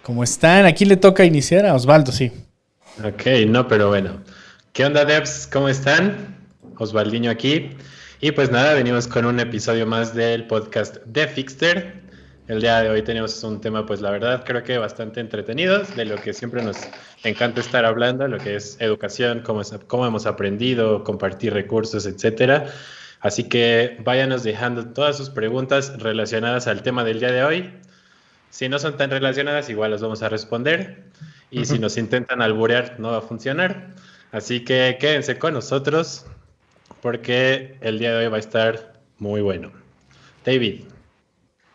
¿Cómo están? ¿A quién le toca iniciar? A Osvaldo, sí. Ok, no, pero bueno. ¿Qué onda, devs? ¿Cómo están? Osvaldiño aquí. Y pues nada, venimos con un episodio más del podcast de Fixter. El día de hoy tenemos un tema, pues la verdad, creo que bastante entretenido, de lo que siempre nos encanta estar hablando, lo que es educación, cómo hemos aprendido, compartir recursos, etcétera. Así que váyanos dejando todas sus preguntas relacionadas al tema del día de hoy. Si no son tan relacionadas, igual las vamos a responder. Y si nos intentan alburear, no va a funcionar. Así que quédense con nosotros porque el día de hoy va a estar muy bueno. David.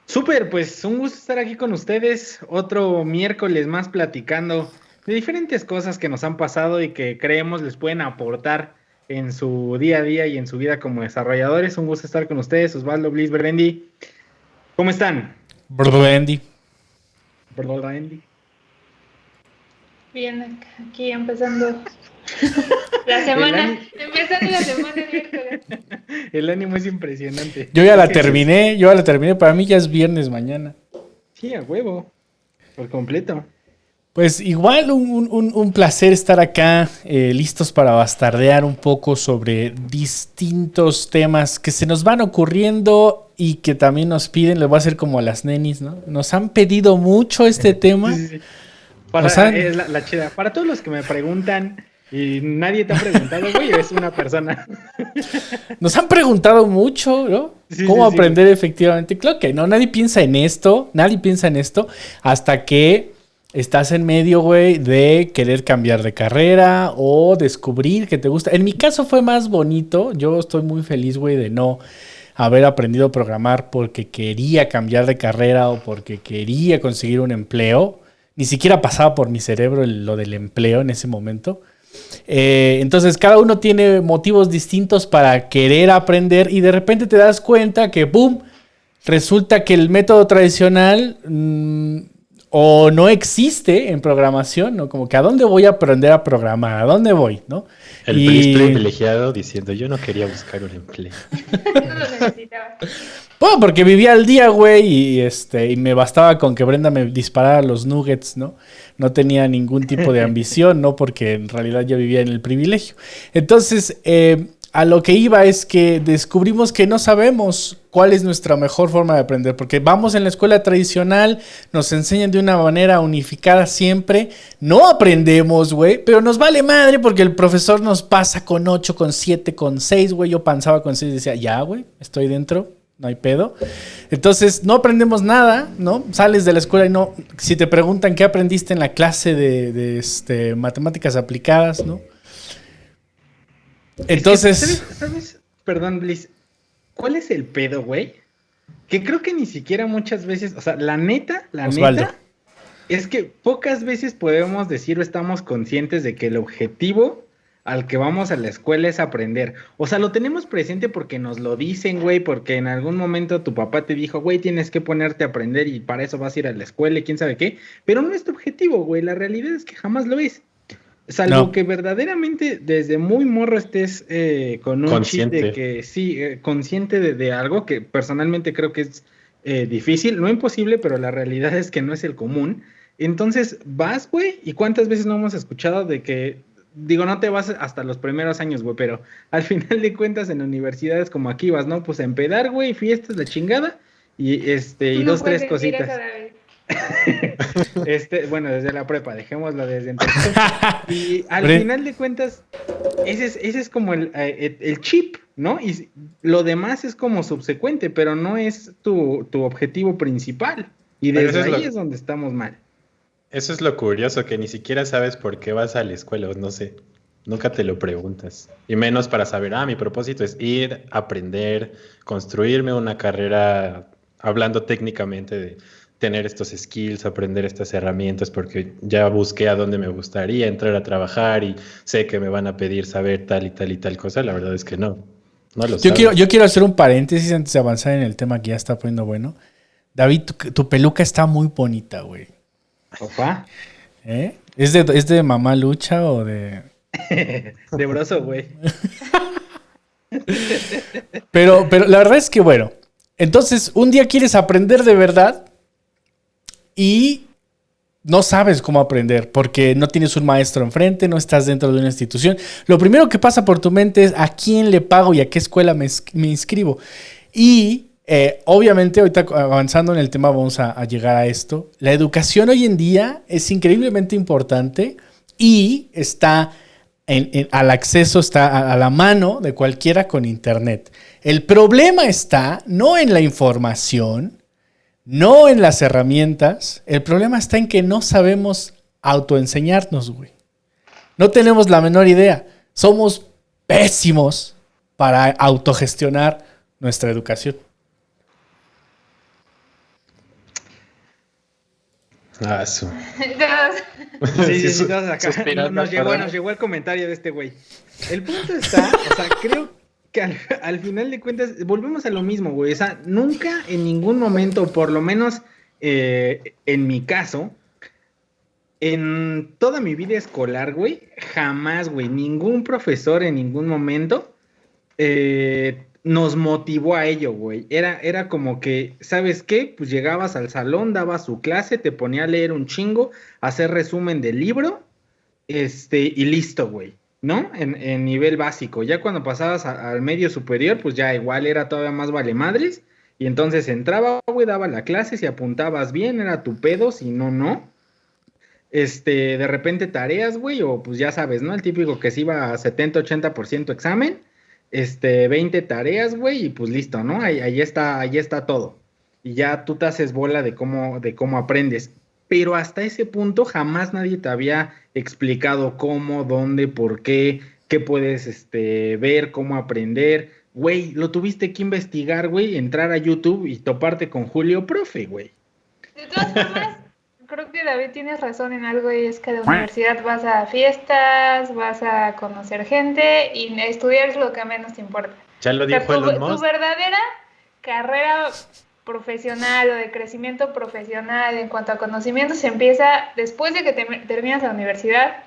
Súper, pues un gusto estar aquí con ustedes. Otro miércoles más platicando de diferentes cosas que nos han pasado y que creemos les pueden aportar en su día a día y en su vida como desarrolladores. Un gusto estar con ustedes, Osvaldo, Bliss, Berendi. ¿Cómo están? Andy. Berendi. Bien, aquí empezando la semana. Empezando la semana miércoles. El ánimo es impresionante. Yo ya la terminé. Para mí ya es viernes mañana. Sí, a huevo. Por completo. Pues igual un placer estar acá, listos para bastardear un poco sobre distintos temas que se nos van ocurriendo y que también nos piden. Les voy a hacer como a las nenis, ¿no? Nos han pedido mucho este tema. Sí. Es la chida. Para todos los que me preguntan y nadie te ha preguntado, güey, es una persona. Nos han preguntado mucho, ¿no? Sí, ¿Cómo sí, aprender efectivamente? Claro que no, nadie piensa en esto hasta que estás en medio, güey, de querer cambiar de carrera o descubrir que te gusta. En mi caso fue más bonito. Yo estoy muy feliz, güey, de no haber aprendido a programar porque quería cambiar de carrera o porque quería conseguir un empleo. Ni siquiera pasaba por mi cerebro lo del empleo en ese momento. Entonces cada uno tiene motivos distintos para querer aprender y de repente te das cuenta que ¡pum! Resulta que el método tradicional o no existe en programación, ¿no? Como que ¿a dónde voy a aprender a programar? ¿A dónde voy? ¿No? El privilegiado diciendo, yo no quería buscar un empleo. No lo necesitaba. Bueno, porque vivía al día, güey, y me bastaba con que Brenda me disparara los nuggets, ¿no? No tenía ningún tipo de ambición, ¿no? Porque en realidad yo vivía en el privilegio. Entonces, a lo que iba es que descubrimos que no sabemos cuál es nuestra mejor forma de aprender, porque vamos en la escuela tradicional, nos enseñan de una manera unificada siempre, no aprendemos, güey, pero nos vale madre porque el profesor nos pasa con 8, con 7, con 6, güey, yo pensaba con 6 y decía, ya, güey, estoy dentro. No hay pedo. Entonces, no aprendemos nada, ¿no? Sales de la escuela y no... Si te preguntan qué aprendiste en la clase de matemáticas aplicadas, ¿no? Entonces... ¿Sabes? Perdón, Bliss. ¿Cuál es el pedo, güey? Que creo que ni siquiera muchas veces... O sea, la neta... Es que pocas veces podemos decir o estamos conscientes de que el objetivo al que vamos a la escuela es aprender. O sea, lo tenemos presente porque nos lo dicen, güey, porque en algún momento tu papá te dijo, güey, tienes que ponerte a aprender y para eso vas a ir a la escuela y quién sabe qué. Pero no es tu objetivo, güey. La realidad es que jamás lo es. Salvo que verdaderamente desde muy morro estés con un chip de que sí, consciente de algo que personalmente creo que es difícil, no imposible, pero la realidad es que no es el común. Entonces vas, güey, y cuántas veces no hemos escuchado de que, digo, no te vas hasta los primeros años, güey, pero al final de cuentas en universidades como aquí vas, ¿no? Pues a empedar, güey, fiestas, la chingada, y y dos, tres cositas. Bueno, desde la prepa, dejémoslo desde entonces. Y al final de cuentas, ese es como el chip, ¿no? Y lo demás es como subsecuente, pero no es tu objetivo principal. Y desde ahí es donde estamos mal. Eso es lo curioso, que ni siquiera sabes por qué vas a la escuela, no sé. Nunca te lo preguntas. Y menos para saber, mi propósito es ir, aprender, construirme una carrera, hablando técnicamente de tener estos skills, aprender estas herramientas, porque ya busqué a dónde me gustaría entrar a trabajar y sé que me van a pedir saber tal y tal y tal cosa. La verdad es que no lo sé. Yo quiero hacer un paréntesis antes de avanzar en el tema que ya está poniendo bueno. David, tu peluca está muy bonita, güey. ¿Opa? ¿Es de mamá lucha o de...? De broso, güey. Pero la verdad es que, bueno, entonces un día quieres aprender de verdad y no sabes cómo aprender porque no tienes un maestro enfrente, no estás dentro de una institución. Lo primero que pasa por tu mente es a quién le pago y a qué escuela me inscribo. Y obviamente, ahorita avanzando en el tema vamos a llegar a esto. La educación hoy en día es increíblemente importante y está al acceso, está a la mano de cualquiera con internet. El problema está no en la información, no en las herramientas, el problema está en que no sabemos autoenseñarnos, güey. No tenemos la menor idea. Somos pésimos para autogestionar nuestra educación. Su. Sí, todos acá. Nos llegó el comentario de este güey. El punto está, o sea, creo que al final de cuentas volvemos a lo mismo, güey. O sea, nunca en ningún momento, por lo menos en mi caso, en toda mi vida escolar, güey, jamás, güey, ningún profesor en ningún momento nos motivó a ello, güey. Era como que, ¿sabes qué? Pues llegabas al salón, dabas su clase, te ponía a leer un chingo, hacer resumen del libro, y listo, güey, ¿no? En nivel básico. Ya cuando pasabas al medio superior, pues ya igual era todavía más vale madres, y entonces entraba, güey, daba la clase, si apuntabas bien, era tu pedo, si no, no. De repente tareas, güey, o pues ya sabes, ¿no? El típico que se iba a 70-80% examen, 20 tareas, güey, y pues listo, ¿no? Ahí está todo. Y ya tú te haces bola de cómo aprendes. Pero hasta ese punto jamás nadie te había explicado cómo, dónde, por qué puedes ver, cómo aprender. Güey, lo tuviste que investigar, güey, entrar a YouTube y toparte con Julio Profe, güey. De todas formas, creo que David tienes razón en algo, y es que a la universidad vas a fiestas, vas a conocer gente y estudiar es lo que menos te importa. Ya lo dijo Elon Musk. Tu verdadera carrera profesional o de crecimiento profesional en cuanto a conocimientos se empieza después de que terminas la universidad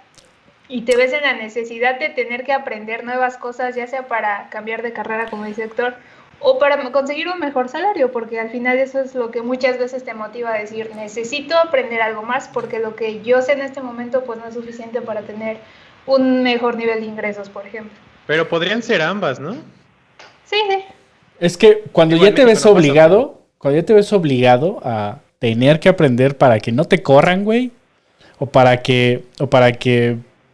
y te ves en la necesidad de tener que aprender nuevas cosas, ya sea para cambiar de carrera, como dice Héctor, o para conseguir un mejor salario, porque al final eso es lo que muchas veces te motiva a decir, necesito aprender algo más, porque lo que yo sé en este momento pues no es suficiente para tener un mejor nivel de ingresos, por ejemplo. Pero podrían ser ambas, ¿no? Sí. Es que cuando ya te ves obligado a tener que aprender para que no te corran, güey, o para que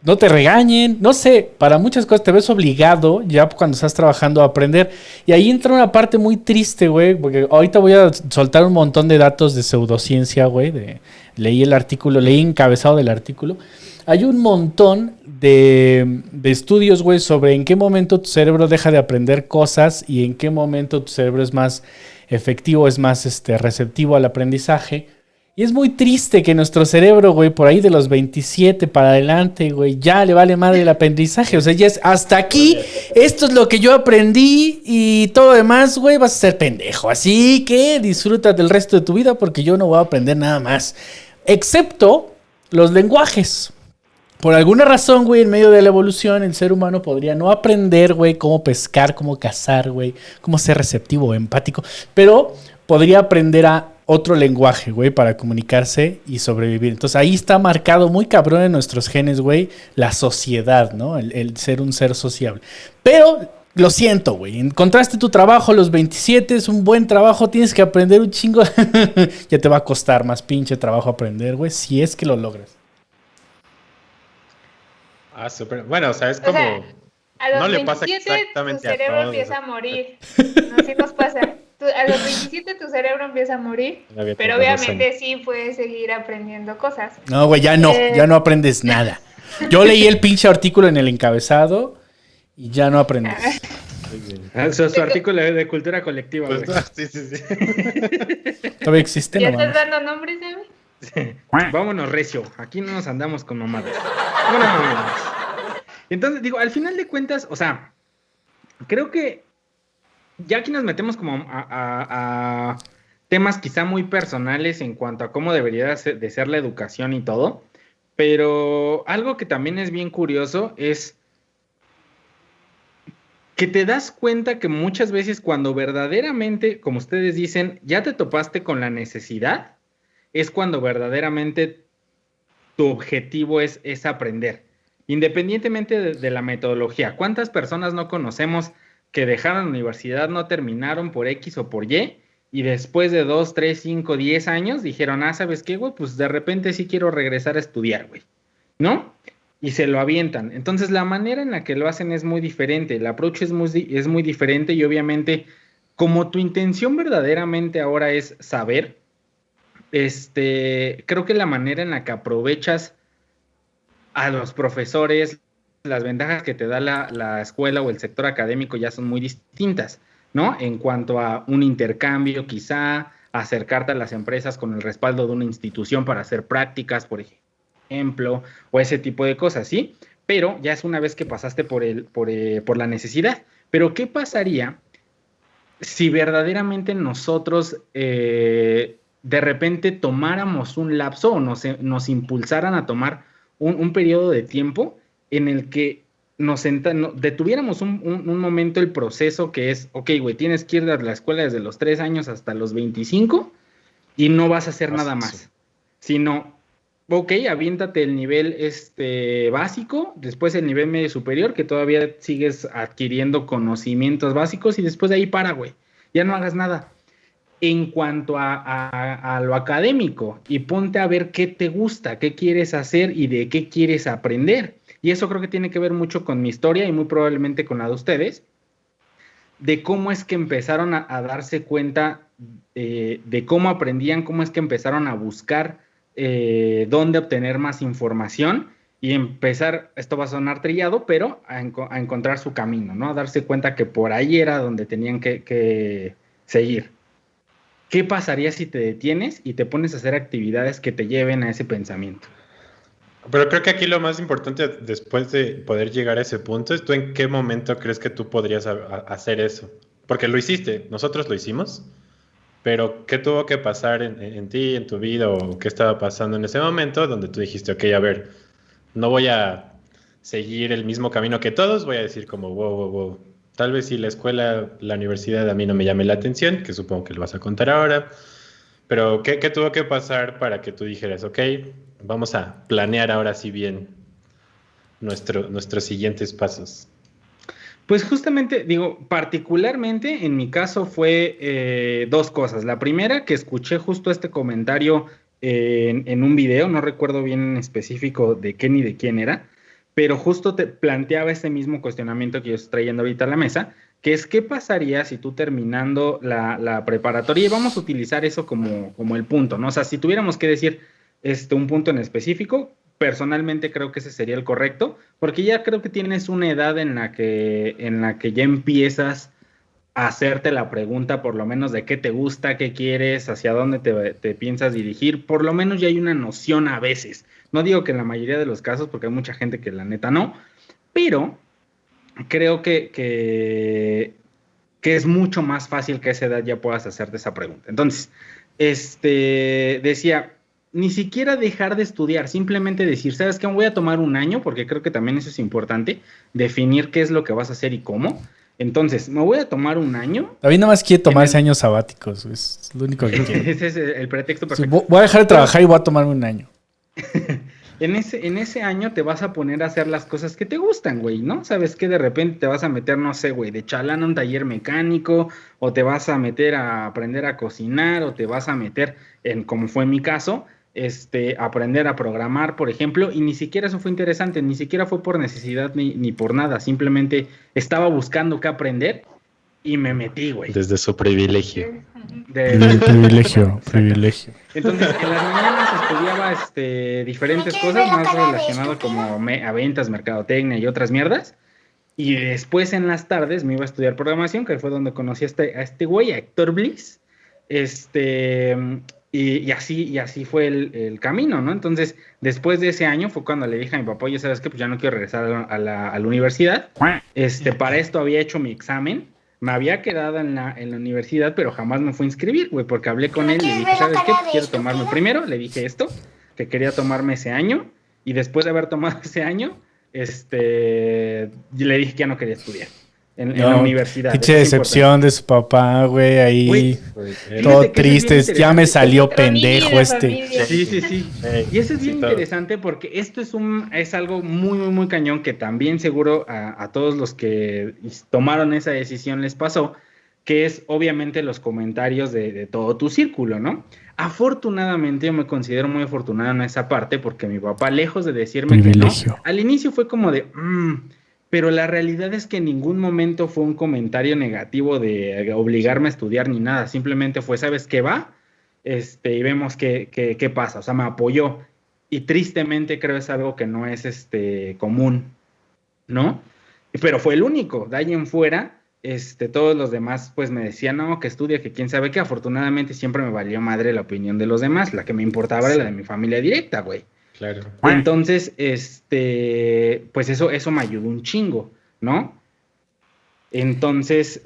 no te regañen, no sé, para muchas cosas te ves obligado ya cuando estás trabajando a aprender. Y ahí entra una parte muy triste, güey, porque ahorita voy a soltar un montón de datos de pseudociencia, güey. Leí encabezado del artículo. Hay un montón de estudios, güey, sobre en qué momento tu cerebro deja de aprender cosas y en qué momento tu cerebro es más efectivo, es más receptivo al aprendizaje. Y es muy triste que nuestro cerebro, güey, por ahí de los 27 para adelante, güey, ya le vale madre el aprendizaje. O sea, ya es hasta aquí, esto es lo que yo aprendí y todo lo demás, güey, vas a ser pendejo. Así que disfruta del resto de tu vida porque yo no voy a aprender nada más. Excepto los lenguajes. Por alguna razón, güey, en medio de la evolución, el ser humano podría no aprender, güey, cómo pescar, cómo cazar, güey, cómo ser receptivo o empático, pero podría aprender a otro lenguaje, güey, para comunicarse y sobrevivir. Entonces ahí está marcado muy cabrón en nuestros genes, güey, la sociedad, ¿no? El ser un ser sociable. Pero lo siento, güey, encontraste tu trabajo a los 27, es un buen trabajo, tienes que aprender un chingo. Ya te va a costar más pinche trabajo aprender, güey, si es que lo logras. Súper. Bueno, o sea, es como... a los no 27 le pasa exactamente tu cerebro a todos. Empieza a morir. Así nos pasa. A los 27 tu cerebro empieza a morir, pero obviamente sí puedes seguir aprendiendo cosas. No, güey, ya no aprendes nada. Yo leí el pinche artículo en el encabezado y ya no aprendes. Su artículo de cultura colectiva, güey. Sí. ¿Todavía existe? ¿Ya no, estás dando nombres, David? Sí. Vámonos, recio. Aquí no nos andamos con mamadas. Vámonos. Entonces, digo, al final de cuentas, o sea, creo que ya aquí nos metemos como a temas quizá muy personales en cuanto a cómo debería de ser la educación y todo, pero algo que también es bien curioso es que te das cuenta que muchas veces cuando verdaderamente, como ustedes dicen, ya te topaste con la necesidad, es cuando verdaderamente tu objetivo es aprender. Independientemente de la metodología. ¿Cuántas personas no conocemos que dejaron la universidad, no terminaron por X o por Y, y después de 2, 3, 5, 10 años dijeron, ¿sabes qué, güey? Pues de repente sí quiero regresar a estudiar, güey, ¿no? Y se lo avientan. Entonces la manera en la que lo hacen es muy diferente, el approach es muy diferente, y obviamente como tu intención verdaderamente ahora es saber, creo que la manera en la que aprovechas a los profesores, las ventajas que te da la escuela o el sector académico ya son muy distintas, ¿no? En cuanto a un intercambio, quizá acercarte a las empresas con el respaldo de una institución para hacer prácticas, por ejemplo, o ese tipo de cosas, ¿sí? Pero ya es una vez que pasaste por la necesidad. Pero ¿qué pasaría si verdaderamente nosotros de repente tomáramos un lapso o nos impulsaran a tomar un periodo de tiempo en el que detuviéramos un momento el proceso que es, ok, güey, tienes que ir a la escuela desde los 3 años hasta los 25 y no vas a hacer nada más, sino, ok, aviéntate el nivel básico, después el nivel medio superior, que todavía sigues adquiriendo conocimientos básicos, y después de ahí para, güey, ya no hagas nada. En cuanto a lo académico, y ponte a ver qué te gusta, qué quieres hacer y de qué quieres aprender. Y eso creo que tiene que ver mucho con mi historia y muy probablemente con la de ustedes, de cómo es que empezaron a darse cuenta de cómo aprendían, cómo es que empezaron a buscar dónde obtener más información y empezar, esto va a sonar trillado, pero a encontrar su camino, ¿no? A darse cuenta que por ahí era donde tenían que seguir. ¿Qué pasaría si te detienes y te pones a hacer actividades que te lleven a ese pensamiento? Pero creo que aquí lo más importante después de poder llegar a ese punto es tú en qué momento crees que tú podrías hacer eso. Porque lo hiciste, nosotros lo hicimos, pero ¿qué tuvo que pasar en ti, en tu vida, o qué estaba pasando en ese momento donde tú dijiste, ok, a ver, no voy a seguir el mismo camino que todos, voy a decir como, wow. Tal vez si la escuela, la universidad a mí no me llame la atención, que supongo que lo vas a contar ahora, pero ¿qué tuvo que pasar para que tú dijeras, ok, vamos a planear ahora sí bien nuestros siguientes pasos? Pues justamente, digo, particularmente en mi caso fue 2 cosas. La primera, que escuché justo este comentario en un video, no recuerdo bien en específico de qué ni de quién era, pero justo te planteaba ese mismo cuestionamiento que yo estoy trayendo ahorita a la mesa, que es qué pasaría si tú terminando la preparatoria, y vamos a utilizar eso como el punto, ¿no? O sea, si tuviéramos que decir un punto en específico, personalmente creo que ese sería el correcto, porque ya creo que tienes una edad en la que ya empiezas a hacerte la pregunta por lo menos de qué te gusta, qué quieres, hacia dónde te piensas dirigir, por lo menos ya hay una noción a veces. No digo que en la mayoría de los casos, porque hay mucha gente que la neta no, pero creo que es mucho más fácil que a esa edad ya puedas hacerte esa pregunta. Entonces, decía, ni siquiera dejar de estudiar, simplemente decir, ¿sabes qué? Voy a tomar un año, porque creo que también eso es importante, definir qué es lo que vas a hacer y cómo. Entonces, me voy a tomar un año. David nada más quiere tomarse años sabáticos, es lo único que quiere. Ese es el pretexto perfecto. Sí, voy a dejar de trabajar y voy a tomarme un año. En ese año te vas a poner a hacer las cosas que te gustan, güey, ¿no? Sabes que de repente te vas a meter, no sé, güey, de chalán a un taller mecánico, o te vas a meter a aprender a cocinar, o te vas a meter, como fue en mi caso, aprender a programar, por ejemplo, y ni siquiera eso fue interesante, ni siquiera fue por necesidad ni por nada, simplemente estaba buscando qué aprender y me metí, güey. Desde su privilegio. Privilegio. Entonces, en las mañanas estudiaba diferentes cosas más relacionadas como a ventas, mercadotecnia y otras mierdas. Y después en las tardes me iba a estudiar programación, que fue donde conocí a este güey, a Héctor Bliss. Y así fue el camino, ¿no? Entonces, después de ese año fue cuando le dije a mi papá, oye, ¿sabes qué? Pues ya no quiero regresar a la universidad. Para esto había hecho mi examen. Me había quedado en la universidad, pero jamás me fui a inscribir, güey, porque hablé con él y le dije, ¿sabes qué? Quiero tomarme primero. Le dije esto, que quería tomarme ese año. Y después de haber tomado ese año, le dije que ya no quería estudiar. en la universidad. Pinche decepción de su papá, güey, ahí Güey, todo fíjate que triste. eso es bien Ya me interesante. salió Familia, pendejo este. familia. Sí. Y eso es bien todo. interesante porque esto es algo muy cañón que también seguro a todos los que tomaron esa decisión les pasó, que es obviamente los comentarios de todo tu círculo, ¿no? Afortunadamente yo me considero muy afortunado en esa parte porque mi papá, lejos de decirme Privilegio. que no, al inicio fue como de, pero la realidad es que en ningún momento fue un comentario negativo de obligarme a estudiar ni nada, simplemente fue, ¿sabes qué va? Y vemos qué pasa, o sea, me apoyó. Y tristemente creo es algo que no es común, ¿no? Pero fue el único, de ahí en fuera, todos los demás pues me decían, no, que estudia, que quién sabe qué, afortunadamente siempre me valió madre la opinión de los demás, la que me importaba era la de mi familia directa, güey. Claro. Entonces, pues eso me ayudó un chingo, ¿no? Entonces,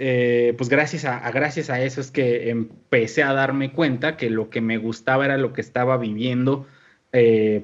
pues gracias a eso es que empecé a darme cuenta que lo que me gustaba era lo que estaba viviendo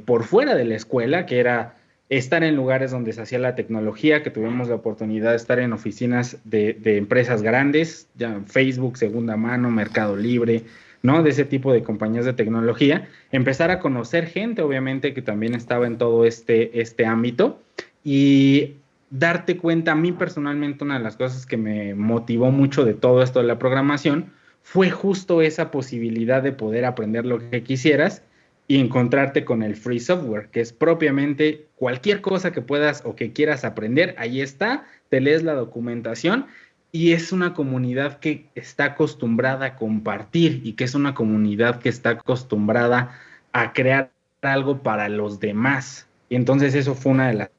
por fuera de la escuela, que era estar en lugares donde se hacía la tecnología, que tuvimos la oportunidad de estar en oficinas de empresas grandes, ya Facebook, Segunda Mano, Mercado Libre, ¿no? De ese tipo de compañías de tecnología, empezar a conocer gente, obviamente, que también estaba en todo este ámbito, y darte cuenta, a mí personalmente una de las cosas que me motivó mucho de todo esto de la programación fue justo esa posibilidad de poder aprender lo que quisieras y encontrarte con el free software, que es propiamente cualquier cosa que puedas o que quieras aprender, ahí está, te lees la documentación y es una comunidad que está acostumbrada a compartir y que es una comunidad que está acostumbrada a crear algo para los demás. Y entonces eso fue una de las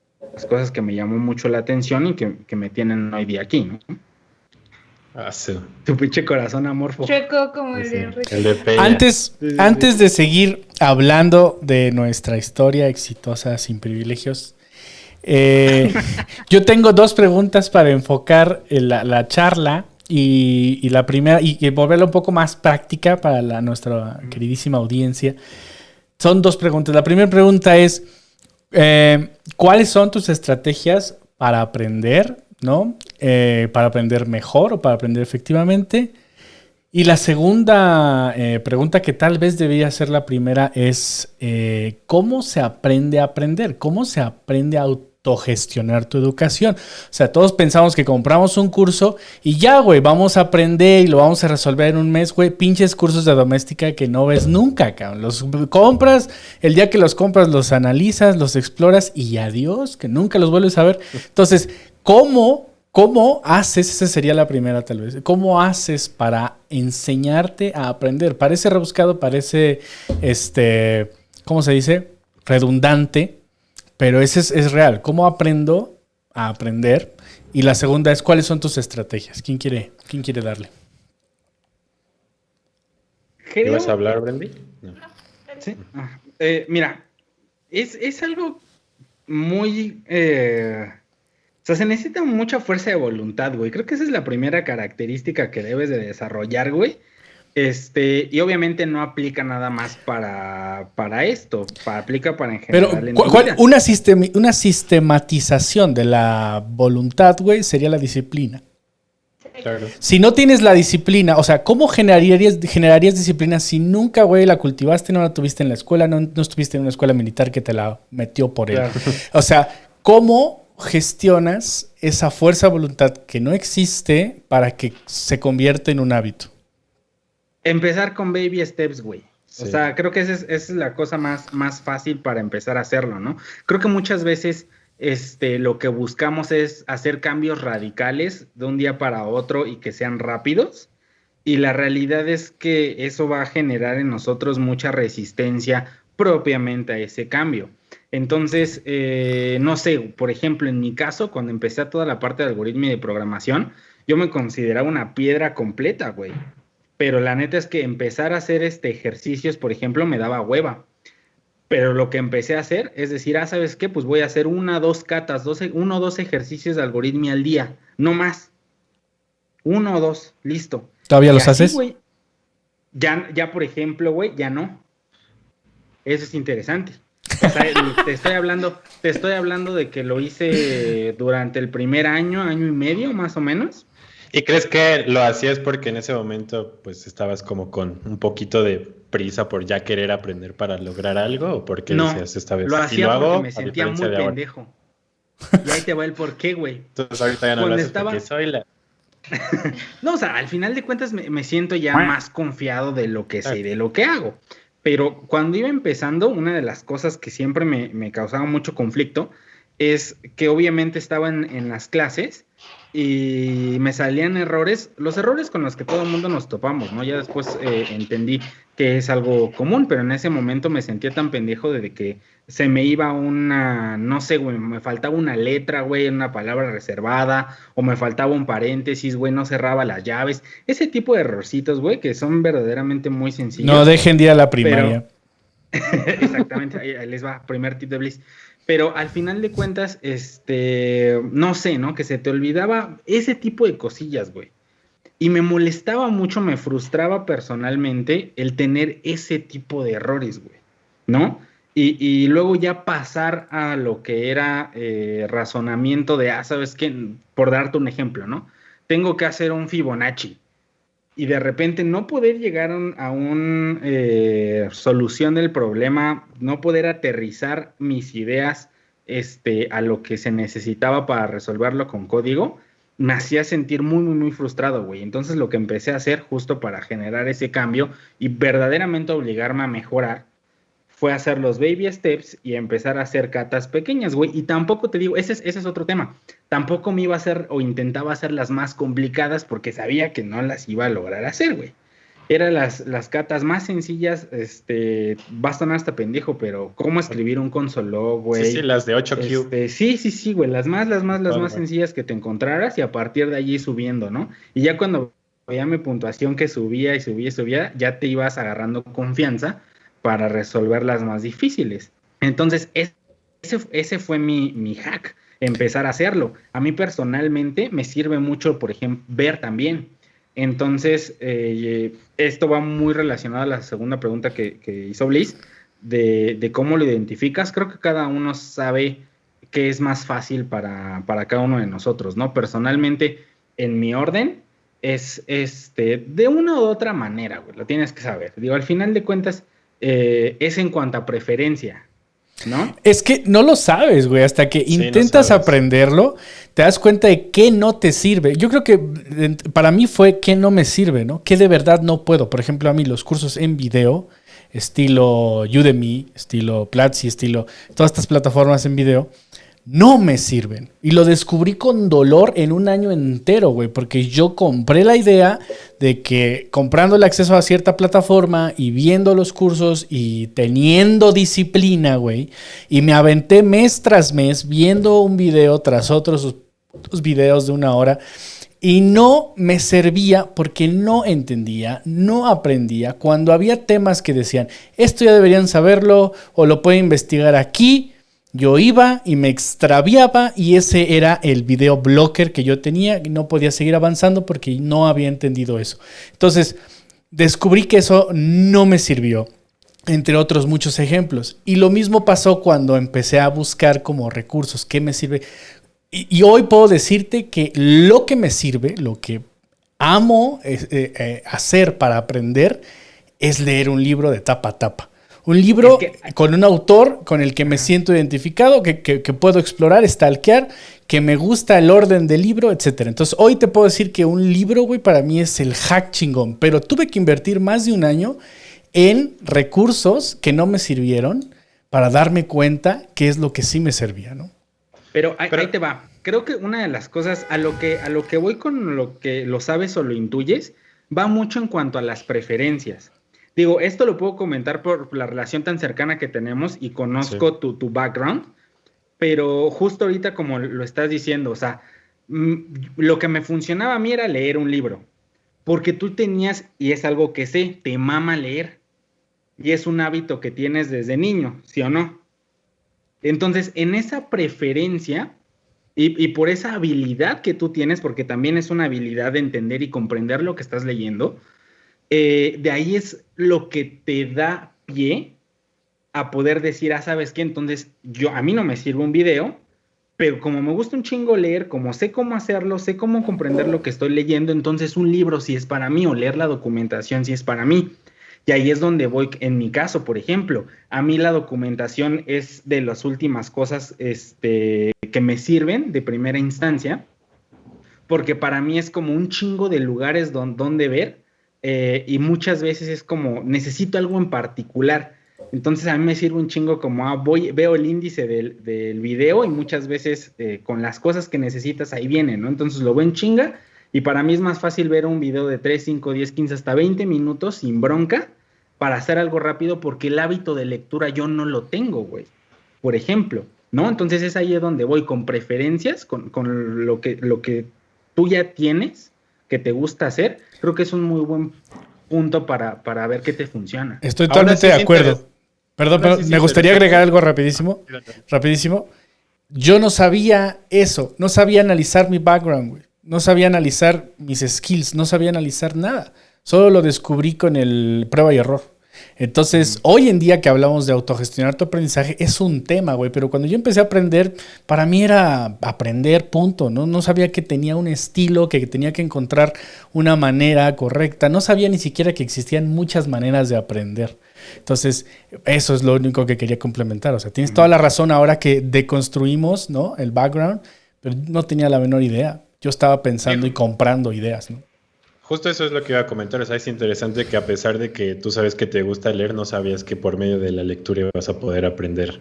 cosas que me llamó mucho la atención y que me tienen hoy día aquí, ¿no? Sí. Tu pinche corazón amorfo. Chueco como el de Enrique. El de Peña. Antes de seguir hablando de nuestra historia exitosa sin privilegios, yo tengo 2 preguntas para enfocar la charla y la primera, y volverla un poco más práctica para nuestra queridísima audiencia. Son 2 preguntas. La primera pregunta es, ¿cuáles son tus estrategias para aprender, ¿no? Para aprender mejor o para aprender efectivamente? Y la segunda pregunta, que tal vez debería ser la primera, es ¿cómo se aprende a aprender? ¿Cómo se aprende a autogestionar tu educación? O sea, todos pensamos que compramos un curso y ya, güey, vamos a aprender y lo vamos a resolver en un mes, güey. Pinches cursos de doméstica que no ves nunca, cabrón. Los compras, el día que los compras los analizas, los exploras y adiós, que nunca los vuelves a ver. Entonces, ¿cómo haces? Esa sería la primera, tal vez. ¿Cómo haces para enseñarte a aprender? Parece rebuscado, parece, ¿cómo se dice? Redundante, pero es real. ¿Cómo aprendo a aprender? Y la segunda es, ¿cuáles son tus estrategias? ¿Quién quiere darle? ¿Qué vas a hablar, Brandy? No. Sí. Mira, es algo muy... o sea, se necesita mucha fuerza de voluntad, güey. Creo que esa es la primera característica que debes de desarrollar, güey. Y obviamente no aplica nada más para esto. Aplica para en general. Pero en tu vida. una sistematización de la voluntad, güey, sería la disciplina. Claro. Si no tienes la disciplina, o sea, ¿cómo generarías disciplina si nunca, güey, la cultivaste, no la tuviste en la escuela, no estuviste en una escuela militar que te la metió por él? Claro. O sea, ¿cómo gestionas esa fuerza de voluntad que no existe para que se convierta en un hábito? Empezar con baby steps, güey. Sí. O sea, creo que esa es la cosa más fácil para empezar a hacerlo, ¿no? Creo que muchas veces lo que buscamos es hacer cambios radicales de un día para otro y que sean rápidos. Y la realidad es que eso va a generar en nosotros mucha resistencia propiamente a ese cambio. Entonces, no sé, por ejemplo, en mi caso, cuando empecé a toda la parte de algoritmo y de programación, yo me consideraba una piedra completa, güey. Pero la neta es que empezar a hacer ejercicios, por ejemplo, me daba hueva. Pero lo que empecé a hacer es decir, ¿sabes qué? Pues voy a hacer 1 o 2 catas, 1 o 2 ejercicios de algoritmo al día, no más. 1 o 2, listo. ¿Todavía Y los así, haces? Güey, ya, por ejemplo, güey, ya no. Eso es interesante. O sea, te estoy hablando de que lo hice durante el primer año y medio, más o menos. ¿Y crees que lo hacías porque en ese momento pues estabas como con un poquito de prisa por ya querer aprender para lograr algo? ¿O porque No, decías esta lo vez sí hacía lo porque hago me a sentía diferencia muy de ahora? pendejo. Y ahí te va el porqué, güey. Entonces ahorita ya no lo Cuando haces porque soy la... No, o sea, al final de cuentas me siento ya más confiado de lo que sé y de lo que hago. Pero cuando iba empezando, una de las cosas que siempre me causaba mucho conflicto es que obviamente estaba en las clases y me salían errores, los errores con los que todo el mundo nos topamos, ¿no? Ya después entendí que es algo común, pero en ese momento me sentía tan pendejo de que se me iba una, no sé, güey, me faltaba una letra, güey, una palabra reservada, o me faltaba un paréntesis, güey, no cerraba las llaves, ese tipo de errorcitos, güey, que son verdaderamente muy sencillos. No dejen de ir a la primaria. Exactamente, ahí les va, primer tip de Bliss. Pero al final de cuentas, no sé, ¿no? Que se te olvidaba ese tipo de cosillas, güey. Y me molestaba mucho, me frustraba personalmente el tener ese tipo de errores, güey, ¿no? Y luego ya pasar a lo que era razonamiento de, ¿sabes qué? Por darte un ejemplo, ¿no? Tengo que hacer un Fibonacci y de repente no poder llegar a una solución del problema, no poder aterrizar mis ideas a lo que se necesitaba para resolverlo con código, me hacía sentir muy, muy, muy frustrado, güey. Entonces lo que empecé a hacer justo para generar ese cambio y verdaderamente obligarme a mejorar fue hacer los baby steps y empezar a hacer catas pequeñas, güey. Y tampoco te digo, ese es otro tema. Tampoco me iba a hacer o intentaba hacer las más complicadas porque sabía que no las iba a lograr hacer, güey. Eran las catas más sencillas, va a sonar hasta pendejo, pero cómo escribir un console log, güey. Sí, las de 8Q. Sí, güey, las más sencillas que te encontraras y a partir de allí subiendo, ¿no? Y ya cuando veía mi puntuación que subía, ya te ibas agarrando confianza para resolver las más difíciles. Entonces, ese fue mi hack, empezar a hacerlo. A mí personalmente me sirve mucho, por ejemplo, ver también. Entonces, esto va muy relacionado a la segunda pregunta que hizo Bliss, de cómo lo identificas. Creo que cada uno sabe qué es más fácil para cada uno de nosotros, ¿no? Personalmente, en mi orden, es de una u otra manera, güey, lo tienes que saber. Digo, al final de cuentas, es en cuanto a preferencia, ¿no? Es que no lo sabes, güey. Hasta que intentas aprenderlo, te das cuenta de qué no te sirve. Yo creo que para mí fue qué no me sirve, ¿no? Qué de verdad no puedo. Por ejemplo, a mí los cursos en video, estilo Udemy, estilo Platzi, estilo todas estas plataformas en video, no me sirven. Y lo descubrí con dolor en un año entero, güey, porque yo compré la idea de que comprando el acceso a cierta plataforma y viendo los cursos y teniendo disciplina, güey, y me aventé mes tras mes viendo un video tras otros videos de 1 hora y no me servía porque no entendía, no aprendía. Cuando había temas que decían, esto ya deberían saberlo o lo pueden investigar aquí, yo iba y me extraviaba y ese era el video blocker que yo tenía y no podía seguir avanzando porque no había entendido eso. Entonces, descubrí que eso no me sirvió, entre otros muchos ejemplos. Y lo mismo pasó cuando empecé a buscar como recursos, ¿qué me sirve? Y hoy puedo decirte que lo que me sirve, lo que amo hacer para aprender, es leer un libro de tapa a tapa. Un libro con un autor con el que me siento identificado, que puedo explorar, stalkear, que me gusta el orden del libro, etc. Entonces, hoy te puedo decir que un libro, güey, para mí es el hack chingón. Pero tuve que invertir más de 1 año en recursos que no me sirvieron para darme cuenta qué es lo que sí me servía, ¿no? Pero ahí te va. Creo que una de las cosas, a lo que voy con lo que lo sabes o lo intuyes, va mucho en cuanto a las preferencias. Digo, esto lo puedo comentar por la relación tan cercana que tenemos y conozco tu background, pero justo ahorita como lo estás diciendo, o sea, lo que me funcionaba a mí era leer un libro, porque tú tenías, y es algo que sé, te mama leer, y es un hábito que tienes desde niño, ¿sí o no? Entonces, en esa preferencia y por esa habilidad que tú tienes, porque también es una habilidad de entender y comprender lo que estás leyendo, de ahí es lo que te da pie a poder decir, ¿sabes qué? Entonces, a mí no me sirve un video, pero como me gusta un chingo leer, como sé cómo hacerlo, sé cómo comprender lo que estoy leyendo, entonces un libro si es para mí, o leer la documentación si es para mí. Y ahí es donde voy, en mi caso, por ejemplo, a mí la documentación es de las últimas cosas que me sirven de primera instancia, porque para mí es como un chingo de lugares donde ver, y muchas veces es como, necesito algo en particular. Entonces a mí me sirve un chingo como, veo el índice del video y muchas veces con las cosas que necesitas ahí viene, ¿no? Entonces lo veo en chinga y para mí es más fácil ver un video de 3, 5, 10, 15, hasta 20 minutos sin bronca para hacer algo rápido porque el hábito de lectura yo no lo tengo, güey. Por ejemplo, ¿no? Entonces es ahí donde voy con preferencias, con lo que tú ya tienes, que te gusta hacer. Creo que es un muy buen punto para ver qué te funciona. Estoy totalmente de acuerdo. Perdón, me gustaría agregar algo rapidísimo. Yo no sabía eso, no sabía analizar mi background, güey. No sabía analizar mis skills, no sabía analizar nada. Solo lo descubrí con el prueba y error. Entonces, hoy en día que hablamos de autogestionar tu aprendizaje, es un tema, güey. Pero cuando yo empecé a aprender, para mí era aprender, punto. No sabía que tenía un estilo, que tenía que encontrar una manera correcta. No sabía ni siquiera que existían muchas maneras de aprender. Entonces, eso es lo único que quería complementar. O sea, tienes toda la razón ahora que deconstruimos, ¿no?, el background, pero no tenía la menor idea. Yo estaba pensando y comprando ideas, ¿no? Justo eso es lo que iba a comentar. O sea, es interesante que a pesar de que tú sabes que te gusta leer, no sabías que por medio de la lectura vas a poder aprender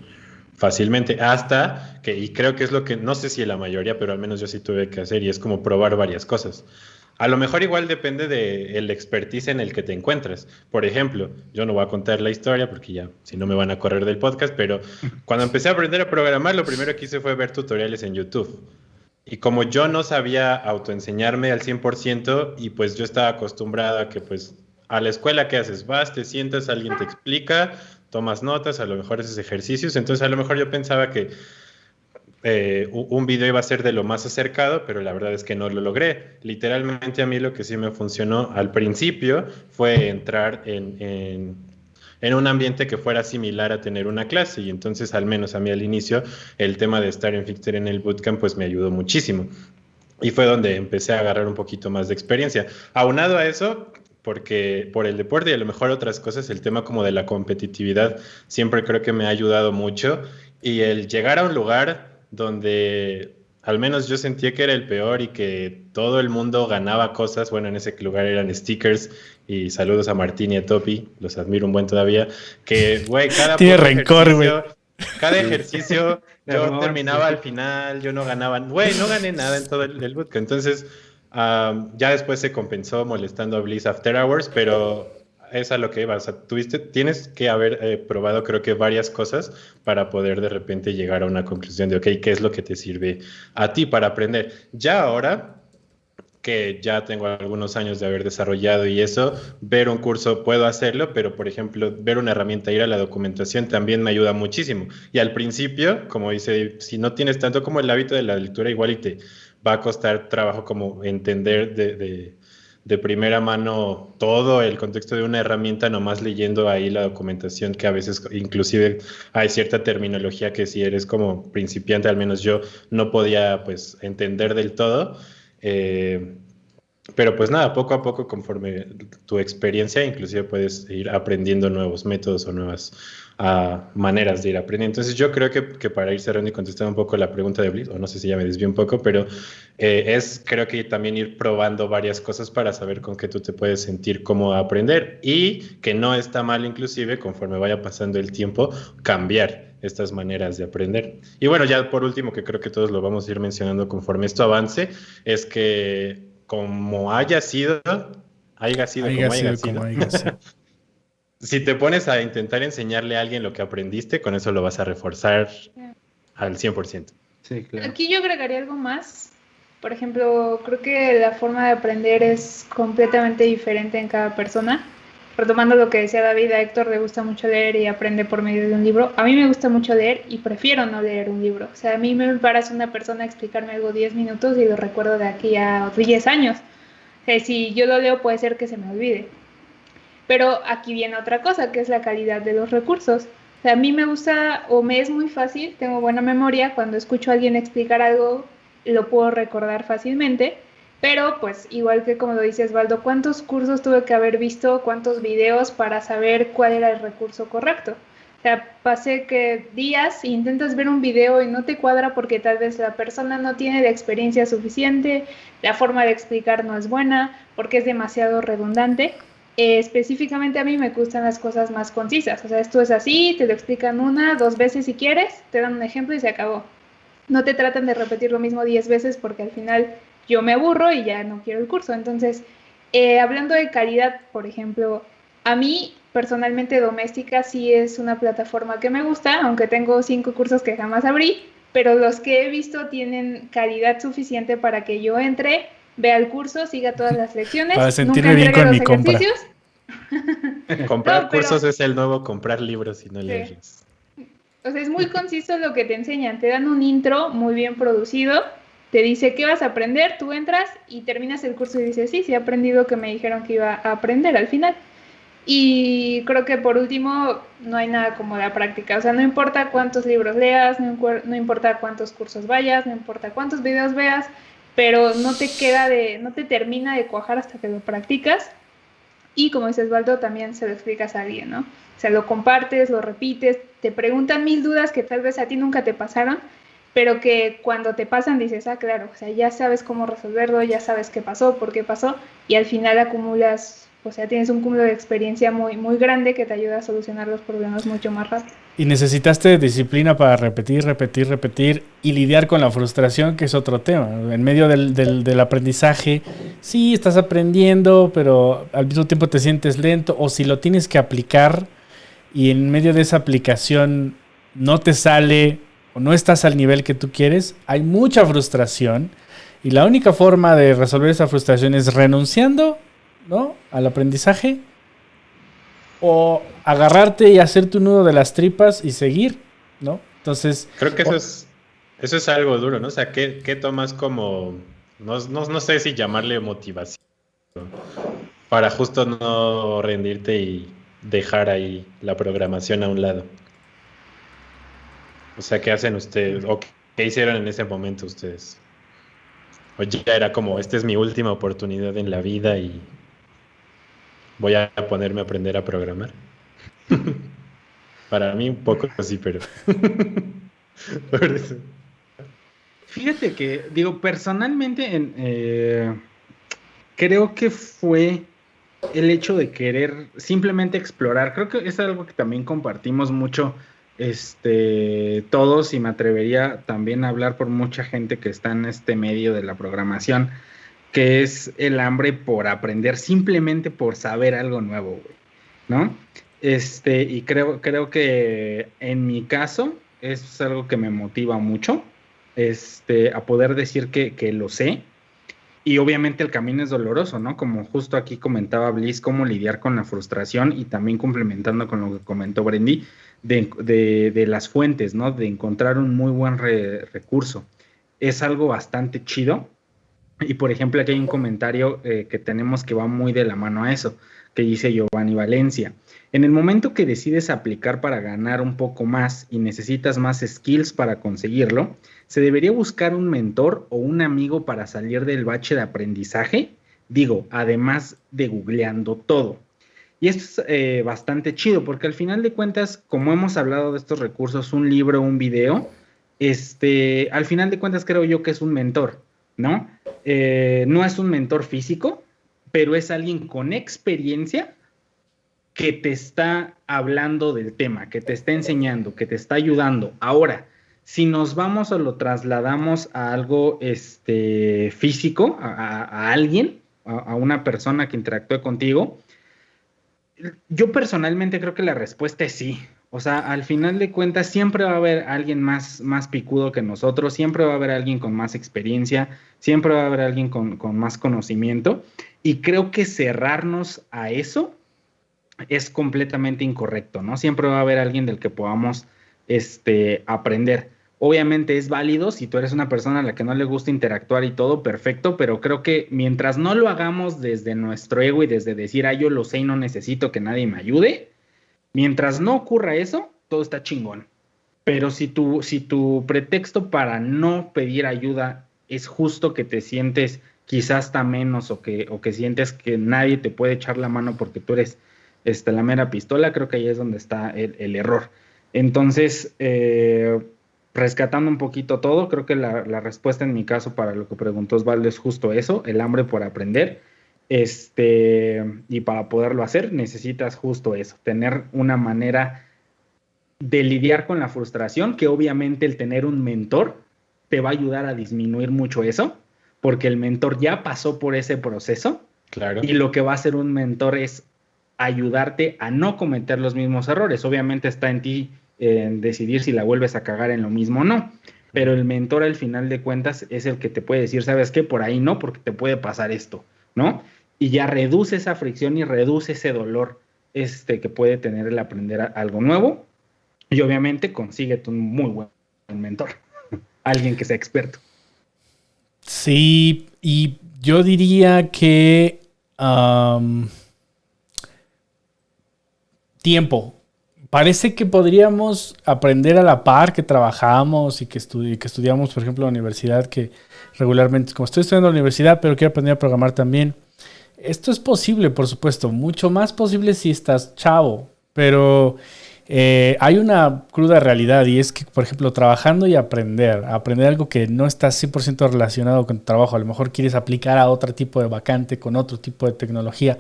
fácilmente. Hasta que, y creo que es lo que, no sé si la mayoría, pero al menos yo sí tuve que hacer, y es como probar varias cosas. A lo mejor igual depende del expertise en el que te encuentras. Por ejemplo, yo no voy a contar la historia porque ya, si no me van a correr del podcast, pero cuando empecé a aprender a programar, lo primero que hice fue ver tutoriales en YouTube. Y como yo no sabía autoenseñarme al 100% y pues yo estaba acostumbrado a que pues a la escuela, ¿qué haces? Vas, te sientas, alguien te explica, tomas notas, a lo mejor haces ejercicios. Entonces a lo mejor yo pensaba que un video iba a ser de lo más acercado, pero la verdad es que no lo logré. Literalmente a mí lo que sí me funcionó al principio fue entrar en un ambiente que fuera similar a tener una clase, y entonces al menos a mí al inicio el tema de estar en Fixter en el bootcamp pues me ayudó muchísimo y fue donde empecé a agarrar un poquito más de experiencia. Aunado a eso, porque por el deporte y a lo mejor otras cosas, el tema como de la competitividad siempre creo que me ha ayudado mucho, y el llegar a un lugar donde al menos yo sentía que era el peor y que todo el mundo ganaba cosas. Bueno, en ese lugar eran stickers, y saludos a Martín y a Topi, los admiro un buen todavía, que, güey, tiene rencor, güey. Cada ejercicio yo terminaba al final, yo no ganaba, güey, no gané nada en todo el bootcamp. Entonces, ya después se compensó molestando a Bliss After Hours, pero es a lo que iba. O sea, tienes que haber probado, creo que varias cosas para poder de repente llegar a una conclusión de, ok, ¿qué es lo que te sirve a ti para aprender? Ya ahora que ya tengo algunos años de haber desarrollado y eso, ver un curso puedo hacerlo, pero por ejemplo, ver una herramienta, ir a la documentación también me ayuda muchísimo. Y al principio, como dice, si no tienes tanto como el hábito de la lectura, igual y te va a costar trabajo como entender de primera mano todo el contexto de una herramienta, nomás leyendo ahí la documentación, que a veces inclusive hay cierta terminología que si eres como principiante, al menos yo, no podía pues entender del todo. Pero pues nada, poco a poco, conforme tu experiencia, inclusive puedes ir aprendiendo nuevos métodos o nuevas maneras de ir aprendiendo. Entonces yo creo que para ir cerrando y contestando un poco la pregunta de Bliss, o no sé si ya me desvié un poco, pero creo que también ir probando varias cosas para saber con qué tú te puedes sentir cómodo a aprender, y que no está mal inclusive conforme vaya pasando el tiempo cambiar estas maneras de aprender. Y bueno, ya por último, que creo que todos lo vamos a ir mencionando conforme esto avance, es que como haya sido, si te pones a intentar enseñarle a alguien lo que aprendiste, con eso lo vas a reforzar al 100%. Sí, claro. Aquí yo agregaría algo más. Por ejemplo, creo que la forma de aprender es completamente diferente en cada persona. Retomando lo que decía David, a Héctor le gusta mucho leer y aprende por medio de un libro. A mí me gusta mucho leer y prefiero no leer un libro. O sea, a mí me parece una persona explicarme algo 10 minutos y lo recuerdo de aquí a 10 años. O sea, si yo lo leo puede ser que se me olvide. Pero aquí viene otra cosa, que es la calidad de los recursos. O sea, a mí me gusta o me es muy fácil, tengo buena memoria, cuando escucho a alguien explicar algo lo puedo recordar fácilmente, pero pues igual que como lo dice Osvaldo, ¿cuántos cursos tuve que haber visto, cuántos videos para saber cuál era el recurso correcto? O sea, pasé que días e intentas ver un video y no te cuadra porque tal vez la persona no tiene la experiencia suficiente, la forma de explicar no es buena, porque es demasiado redundante. Específicamente a mí me gustan las cosas más concisas, o sea, esto es así, te lo explican 1, 2 veces si quieres, te dan un ejemplo y se acabó. No te tratan de repetir lo mismo 10 veces porque al final yo me aburro y ya no quiero el curso. Entonces, hablando de calidad, por ejemplo, a mí personalmente Doméstica sí es una plataforma que me gusta, aunque tengo 5 cursos que jamás abrí, pero los que he visto tienen calidad suficiente para que yo entre, vea el curso, siga todas las lecciones, Para nunca sentirme bien entregue con los mi compra. ejercicios. Comprar No, pero cursos es el nuevo comprar libros y no sí. leerlos. O sea, es muy conciso lo que te enseñan. Te dan un intro muy bien producido, te dice qué vas a aprender, tú entras y terminas el curso y dices, sí, sí he aprendido que me dijeron que iba a aprender al final. Y creo que por último, no hay nada como la práctica. O sea, no importa cuántos libros leas, no importa cuántos cursos vayas, no importa cuántos videos veas, pero no te termina de cuajar hasta que lo practicas. Y como dices, Osvaldo, también se lo explicas a alguien, ¿no? O sea, lo compartes, lo repites, te preguntan 1000 dudas que tal vez a ti nunca te pasaron, pero que cuando te pasan dices, ah, claro, o sea, ya sabes cómo resolverlo, ya sabes qué pasó, por qué pasó, y al final acumulas, o sea, tienes un cúmulo de experiencia muy, muy grande que te ayuda a solucionar los problemas mucho más rápido. Y necesitaste disciplina para repetir, repetir, repetir y lidiar con la frustración, que es otro tema. En medio del aprendizaje, sí, estás aprendiendo, pero al mismo tiempo te sientes lento, o si lo tienes que aplicar y en medio de esa aplicación no te sale o no estás al nivel que tú quieres, hay mucha frustración y la única forma de resolver esa frustración es renunciando, ¿no?, al aprendizaje, o agarrarte y hacerte un nudo de las tripas y seguir, ¿no? Entonces, Creo que eso es algo duro, ¿no? O sea, ¿qué tomas como, no sé si llamarle motivación, para justo no rendirte y dejar ahí la programación a un lado? O sea, ¿qué hacen ustedes? ¿O qué hicieron en ese momento ustedes? O ya era como, esta es mi última oportunidad en la vida y voy a ponerme a aprender a programar. Para mí un poco así, pero... Por eso. Fíjate que, digo, personalmente, creo que fue el hecho de querer simplemente explorar. Creo que es algo que también compartimos mucho, todos, y me atrevería también a hablar por mucha gente que está en este medio de la programación, que es el hambre por aprender, simplemente por saber algo nuevo, güey, ¿no? Y creo que en mi caso es algo que me motiva mucho, a poder decir que lo sé. Y obviamente el camino es doloroso, ¿no? Como justo aquí comentaba Bliss, cómo lidiar con la frustración, y también complementando con lo que comentó Brendy, de las fuentes, ¿no? De encontrar un muy buen recurso. Es algo bastante chido. Y por ejemplo, aquí hay un comentario que tenemos que va muy de la mano a eso, que dice Giovanni Valencia. En el momento que decides aplicar para ganar un poco más y necesitas más skills para conseguirlo, ¿se debería buscar un mentor o un amigo para salir del bache de aprendizaje? Digo, además de googleando todo. Y esto es bastante chido, porque al final de cuentas, como hemos hablado de estos recursos, un libro, un video, al final de cuentas creo yo que es un mentor, ¿no? No es un mentor físico, pero es alguien con experiencia que te está hablando del tema, que te está enseñando, que te está ayudando. Ahora, si nos vamos o lo trasladamos a algo físico, a alguien, a una persona que interactúe contigo, yo personalmente creo que la respuesta es sí. O sea, al final de cuentas siempre va a haber alguien más picudo que nosotros, siempre va a haber alguien con más experiencia, siempre va a haber alguien con más conocimiento, y creo que cerrarnos a eso es completamente incorrecto, ¿no? Siempre va a haber alguien del que podamos aprender. Obviamente es válido si tú eres una persona a la que no le gusta interactuar y todo, perfecto, pero creo que mientras no lo hagamos desde nuestro ego y desde decir, yo lo sé y no necesito que nadie me ayude, mientras no ocurra eso, todo está chingón. Pero si tu pretexto para no pedir ayuda es justo que te sientes quizás hasta menos o que sientes que nadie te puede echar la mano porque tú eres la mera pistola, creo que ahí es donde está el error. Entonces, rescatando un poquito todo, creo que la respuesta en mi caso para lo que preguntó Osvaldo es justo eso, el hambre por aprender. Y para poderlo hacer necesitas justo eso, tener una manera de lidiar con la frustración, que obviamente el tener un mentor te va a ayudar a disminuir mucho eso, porque el mentor ya pasó por ese proceso. Claro. Y lo que va a hacer un mentor es ayudarte a no cometer los mismos errores. Obviamente está en ti decidir si la vuelves a cagar en lo mismo o no, pero el mentor al final de cuentas es el que te puede decir, ¿sabes qué? Por ahí no, porque te puede pasar esto, ¿no? Y ya reduce esa fricción y reduce ese dolor que puede tener el aprender algo nuevo. Y obviamente consíguete un muy buen mentor, alguien que sea experto. Sí, y yo diría que tiempo. Parece que podríamos aprender a la par que trabajamos y que estudiamos, por ejemplo, en la universidad, que regularmente, como estoy estudiando en la universidad, pero quiero aprender a programar también. Esto es posible, por supuesto, mucho más posible si estás chavo, pero hay una cruda realidad y es que, por ejemplo, trabajando y aprender algo que no está 100% relacionado con tu trabajo, a lo mejor quieres aplicar a otro tipo de vacante con otro tipo de tecnología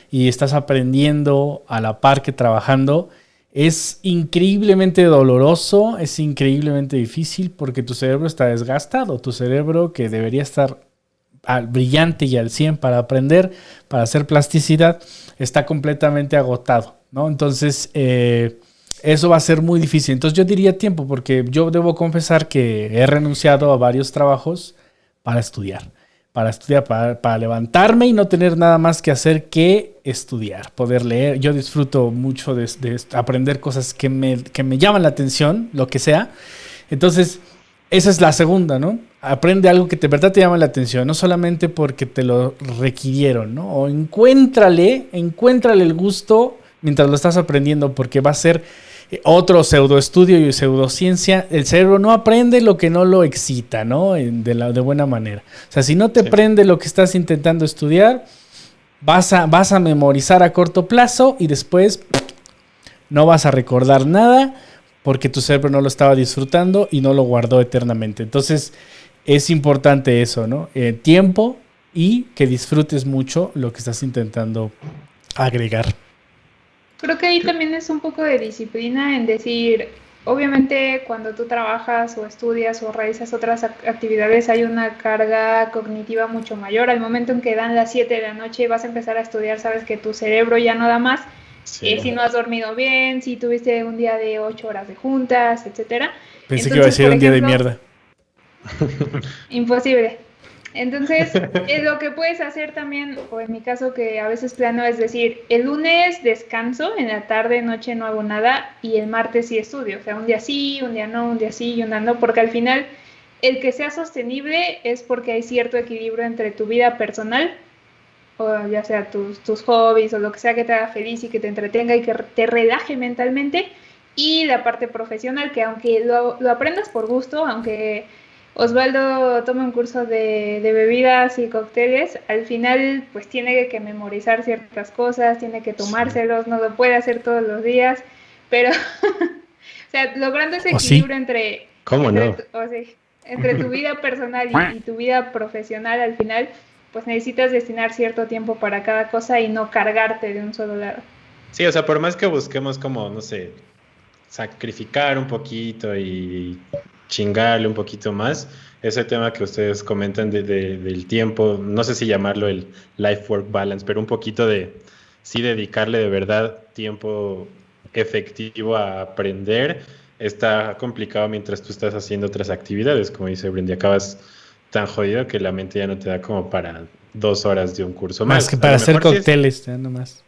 y estás aprendiendo a la par que trabajando, es increíblemente doloroso, es increíblemente difícil porque tu cerebro está desgastado, tu cerebro que debería estar brillante y al 100 para aprender, para hacer plasticidad, está completamente agotado, ¿no? Entonces, eso va a ser muy difícil. Entonces yo diría tiempo, porque yo debo confesar que he renunciado a varios trabajos para estudiar, para levantarme y no tener nada más que hacer que estudiar, poder leer. Yo disfruto mucho de aprender cosas que me llaman la atención, lo que sea. Entonces, esa es la segunda, ¿no? Aprende algo que de verdad te llama la atención, no solamente porque te lo requirieron, ¿no? O encuéntrale el gusto mientras lo estás aprendiendo, porque va a ser otro pseudoestudio y pseudociencia. El cerebro no aprende lo que no lo excita, ¿no? De buena manera. O sea, si no te prende lo que estás intentando estudiar, vas a memorizar a corto plazo y después no vas a recordar nada porque tu cerebro no lo estaba disfrutando y no lo guardó eternamente. Entonces, es importante eso, ¿no? Tiempo y que disfrutes mucho lo que estás intentando agregar. Creo que ahí también es un poco de disciplina en decir, obviamente cuando tú trabajas o estudias o realizas otras actividades hay una carga cognitiva mucho mayor. Al momento en que dan las 7 de la noche y vas a empezar a estudiar, sabes que tu cerebro ya no da más. Sí. Si no has dormido bien, si tuviste un día de 8 horas de juntas, etcétera. Pensé que iba a decir un día de mierda. Imposible. Entonces, lo que puedes hacer también, o en mi caso que a veces plano, es decir, el lunes descanso, en la tarde, noche no hago nada y el martes sí estudio. O sea, un día sí, un día no, un día sí y un día no, porque al final el que sea sostenible es porque hay cierto equilibrio entre tu vida personal, o ya sea tus hobbies o lo que sea que te haga feliz y que te entretenga y que te relaje mentalmente, y la parte profesional, que aunque lo aprendas por gusto, aunque Osvaldo toma un curso de bebidas y cócteles, al final pues tiene que memorizar ciertas cosas, tiene que tomárselos, no lo puede hacer todos los días, pero o sea, logrando ese equilibrio entre tu vida personal y tu vida profesional, al final pues necesitas destinar cierto tiempo para cada cosa y no cargarte de un solo lado. Sí, o sea, por más que busquemos como, no sé, sacrificar un poquito y chingarle un poquito más, ese tema que ustedes comentan del tiempo, no sé si llamarlo el life-work balance, pero un poquito de sí dedicarle de verdad tiempo efectivo a aprender, está complicado mientras tú estás haciendo otras actividades, como dice Brendy, acabas tan jodido que la mente ya no te da como para 2 horas de un curso más. Más que para hacer cócteles, ya nomás.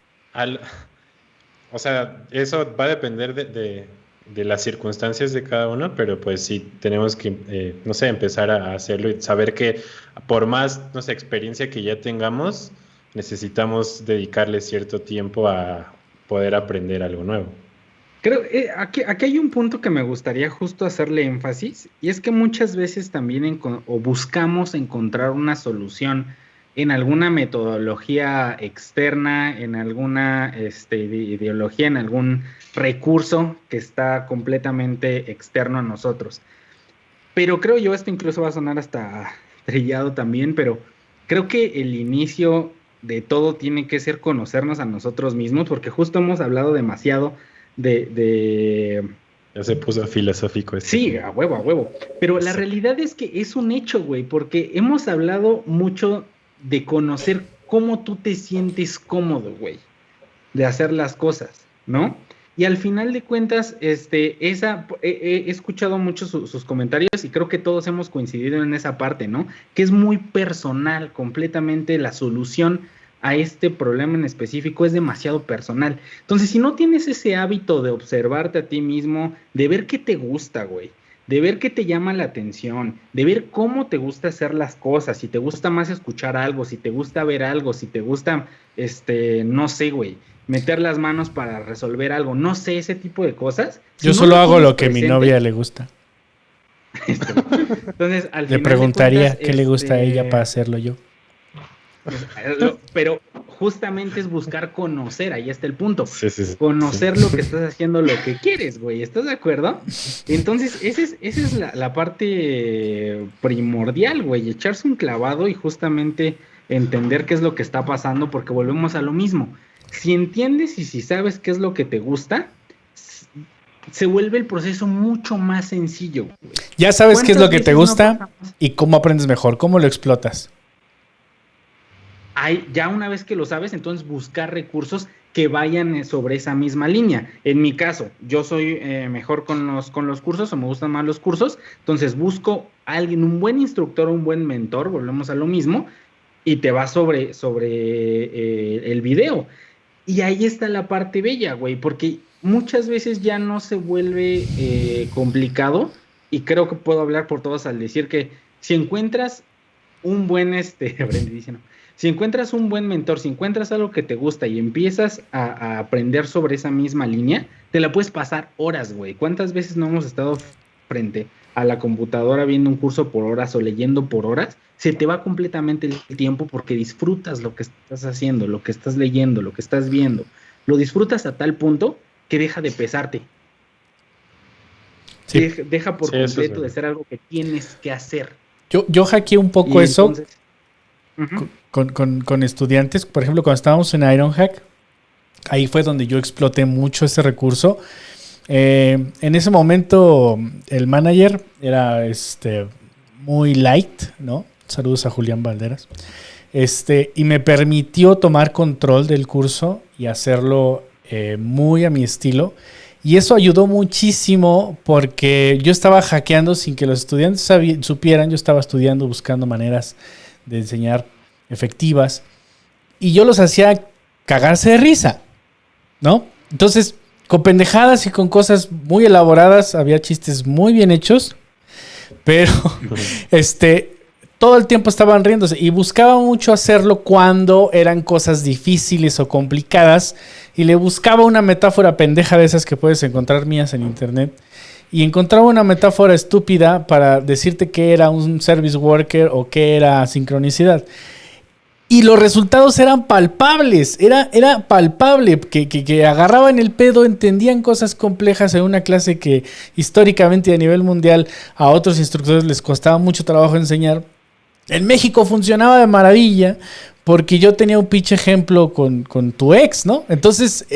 O sea, eso va a depender de las circunstancias de cada uno, pero pues sí tenemos que, no sé, empezar a hacerlo y saber que por más, no sé, experiencia que ya tengamos, necesitamos dedicarle cierto tiempo a poder aprender algo nuevo. Creo aquí hay un punto que me gustaría justo hacerle énfasis, y es que muchas veces también o buscamos encontrar una solución en alguna metodología externa, en alguna ideología, en algún recurso que está completamente externo a nosotros. Pero creo yo, esto incluso va a sonar hasta trillado también, pero creo que el inicio de todo tiene que ser conocernos a nosotros mismos, porque justo hemos hablado demasiado de... Ya se puso filosófico esto. Sí, a huevo, a huevo. Pero la realidad es que es un hecho, güey, porque hemos hablado mucho de conocer cómo tú te sientes cómodo, güey, de hacer las cosas, ¿no? Y al final de cuentas, he escuchado mucho sus comentarios y creo que todos hemos coincidido en esa parte, ¿no? Que es muy personal, completamente la solución a este problema en específico es demasiado personal. Entonces, si no tienes ese hábito de observarte a ti mismo, de ver qué te gusta, güey, de ver qué te llama la atención, de ver cómo te gusta hacer las cosas, si te gusta más escuchar algo, si te gusta ver algo, si te gusta, no sé, güey, meter las manos para resolver algo, no sé, ese tipo de cosas. Yo si solo no hago lo que a presente, mi novia le gusta. Entonces, al Le final preguntaría de cuentas, qué le gusta a ella para hacerlo yo. Pero justamente es buscar conocer, ahí está el punto. Sí. Conocer lo que estás haciendo, lo que quieres, güey. ¿Estás de acuerdo? Entonces, esa es la parte primordial, güey. Echarse un clavado y justamente entender qué es lo que está pasando, porque volvemos a lo mismo. Si entiendes y si sabes qué es lo que te gusta, se vuelve el proceso mucho más sencillo, güey. Ya sabes qué es lo que te gusta y cómo aprendes mejor, cómo lo explotas. Ya una vez que lo sabes, entonces buscar recursos que vayan sobre esa misma línea. En mi caso, yo soy mejor con los cursos, o me gustan más los cursos, entonces busco a alguien, un buen instructor, un buen mentor, volvemos a lo mismo, y te vas sobre el video. Y ahí está la parte bella, güey, porque muchas veces ya no se vuelve complicado, y creo que puedo hablar por todos al decir que si encuentras un buen aprendidísimo. Si encuentras un buen mentor, si encuentras algo que te gusta y empiezas a aprender sobre esa misma línea, te la puedes pasar horas, güey. ¿Cuántas veces no hemos estado frente a la computadora viendo un curso por horas o leyendo por horas? Se te va completamente el tiempo porque disfrutas lo que estás haciendo, lo que estás leyendo, lo que estás viendo. Lo disfrutas a tal punto que deja de pesarte. Sí. Deja por completo de ser algo que tienes que hacer. Yo hackeé un poco eso. Entonces, con estudiantes, por ejemplo, cuando estábamos en Ironhack, ahí fue donde yo exploté mucho ese recurso. En ese momento el manager era muy light, ¿no? Saludos a Julián Valderas. Y me permitió tomar control del curso y hacerlo muy a mi estilo. Y eso ayudó muchísimo porque yo estaba hackeando sin que los estudiantes supieran. Yo estaba estudiando, buscando maneras de enseñar efectivas, y yo los hacía cagarse de risa, ¿no? Entonces, con pendejadas y con cosas muy elaboradas, había chistes muy bien hechos, pero todo el tiempo estaban riéndose, y buscaba mucho hacerlo cuando eran cosas difíciles o complicadas, y le buscaba una metáfora pendeja de esas que puedes encontrar mías en internet, y encontraba una metáfora estúpida para decirte qué era un service worker o qué era sincronicidad. Y los resultados eran palpables, era palpable, que agarraban el pedo, entendían cosas complejas en una clase que históricamente a nivel mundial a otros instructores les costaba mucho trabajo enseñar. En México funcionaba de maravilla porque yo tenía un pinche ejemplo con tu ex, ¿no? Entonces,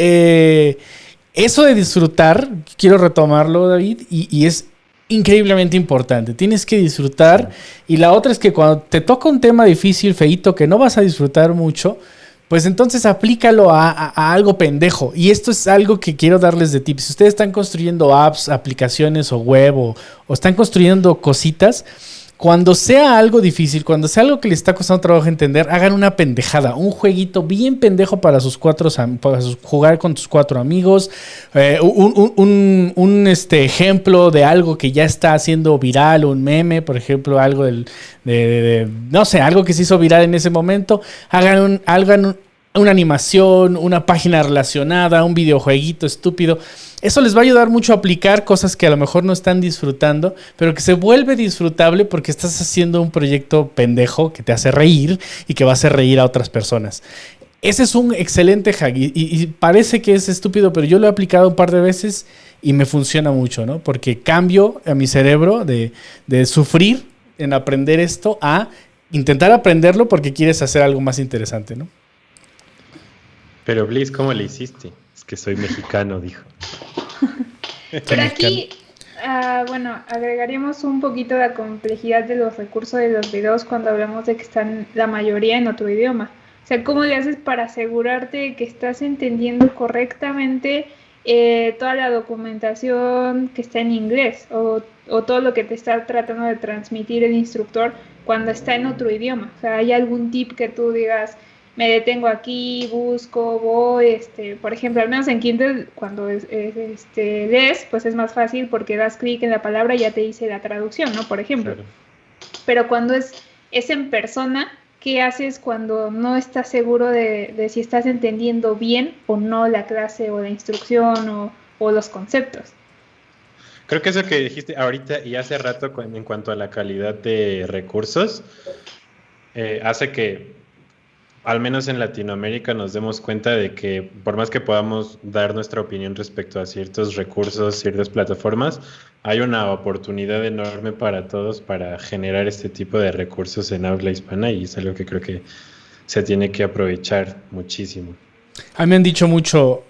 eso de disfrutar, quiero retomarlo, David, y es increíblemente importante. Tienes que disfrutar. Y la otra es que cuando te toca un tema difícil, feíto, que no vas a disfrutar mucho, pues entonces aplícalo a algo pendejo. Y esto es algo que quiero darles de tips. Si ustedes están construyendo apps, aplicaciones o web o están construyendo cositas, cuando sea algo difícil, cuando sea algo que les está costando trabajo entender, hagan una pendejada, un jueguito bien pendejo para jugar con tus 4 amigos, un ejemplo de algo que ya está haciendo viral, un meme, por ejemplo, algo no sé, algo que se hizo viral en ese momento. Hagan una animación, una página relacionada, un videojueguito estúpido. Eso les va a ayudar mucho a aplicar cosas que a lo mejor no están disfrutando, pero que se vuelve disfrutable porque estás haciendo un proyecto pendejo que te hace reír y que va a hacer reír a otras personas. Ese es un excelente hack y parece que es estúpido, pero yo lo he aplicado un par de veces y me funciona mucho, ¿no? Porque cambio a mi cerebro de sufrir en aprender esto a intentar aprenderlo porque quieres hacer algo más interesante, ¿no? Pero Bliss, ¿cómo le hiciste? Es que soy mexicano, dijo. Pero aquí, bueno, agregaríamos un poquito la complejidad de los recursos de los videos cuando hablamos de que están la mayoría en otro idioma. O sea, ¿cómo le haces para asegurarte de que estás entendiendo correctamente toda la documentación que está en inglés o todo lo que te está tratando de transmitir el instructor cuando está en otro idioma? O sea, ¿hay algún tip que tú digas, me detengo aquí, busco, voy, por ejemplo, al menos en Kindle, cuando lees, pues es más fácil porque das clic en la palabra y ya te dice la traducción, ¿no? Por ejemplo. Claro. Pero cuando es en persona, ¿qué haces cuando no estás seguro de si estás entendiendo bien o no la clase o la instrucción o los conceptos? Creo que eso que dijiste ahorita y hace rato en cuanto a la calidad de recursos, hace que al menos en Latinoamérica nos demos cuenta de que por más que podamos dar nuestra opinión respecto a ciertos recursos, ciertas plataformas, hay una oportunidad enorme para todos para generar este tipo de recursos en habla hispana y es algo que creo que se tiene que aprovechar muchísimo. A mí me han dicho mucho,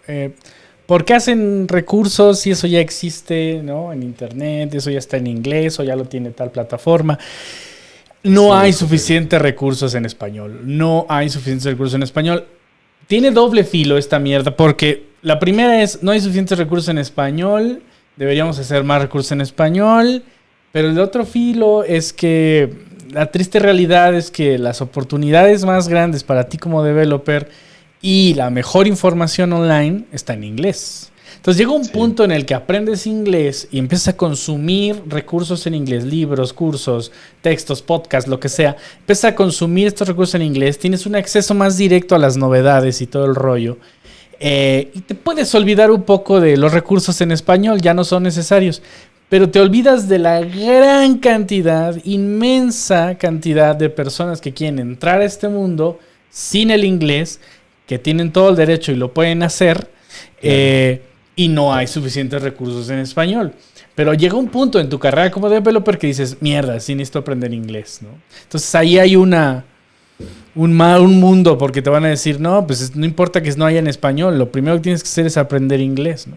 ¿por qué hacen recursos si eso ya existe, ¿no? En internet, eso ya está en inglés o ya lo tiene tal plataforma? No hay suficientes recursos en español. No hay suficientes recursos en español. Tiene doble filo esta mierda porque la primera es, no hay suficientes recursos en español, deberíamos hacer más recursos en español, pero el otro filo es que la triste realidad es que las oportunidades más grandes para ti como developer y la mejor información online está en inglés. Entonces llega un punto en el que aprendes inglés y empiezas a consumir recursos en inglés, libros, cursos, textos, podcasts, lo que sea. Empiezas a consumir estos recursos en inglés, tienes un acceso más directo a las novedades y todo el rollo. Y te puedes olvidar un poco de los recursos en español, ya no son necesarios. Pero te olvidas de la gran cantidad, inmensa cantidad de personas que quieren entrar a este mundo sin el inglés, que tienen todo el derecho y lo pueden hacer. Y no hay suficientes recursos en español. Pero llega un punto en tu carrera como developer que dices, mierda, sí necesito aprender inglés, ¿no? Entonces ahí hay un mundo porque te van a decir, no, pues no importa que no haya en español, lo primero que tienes que hacer es aprender inglés, ¿no?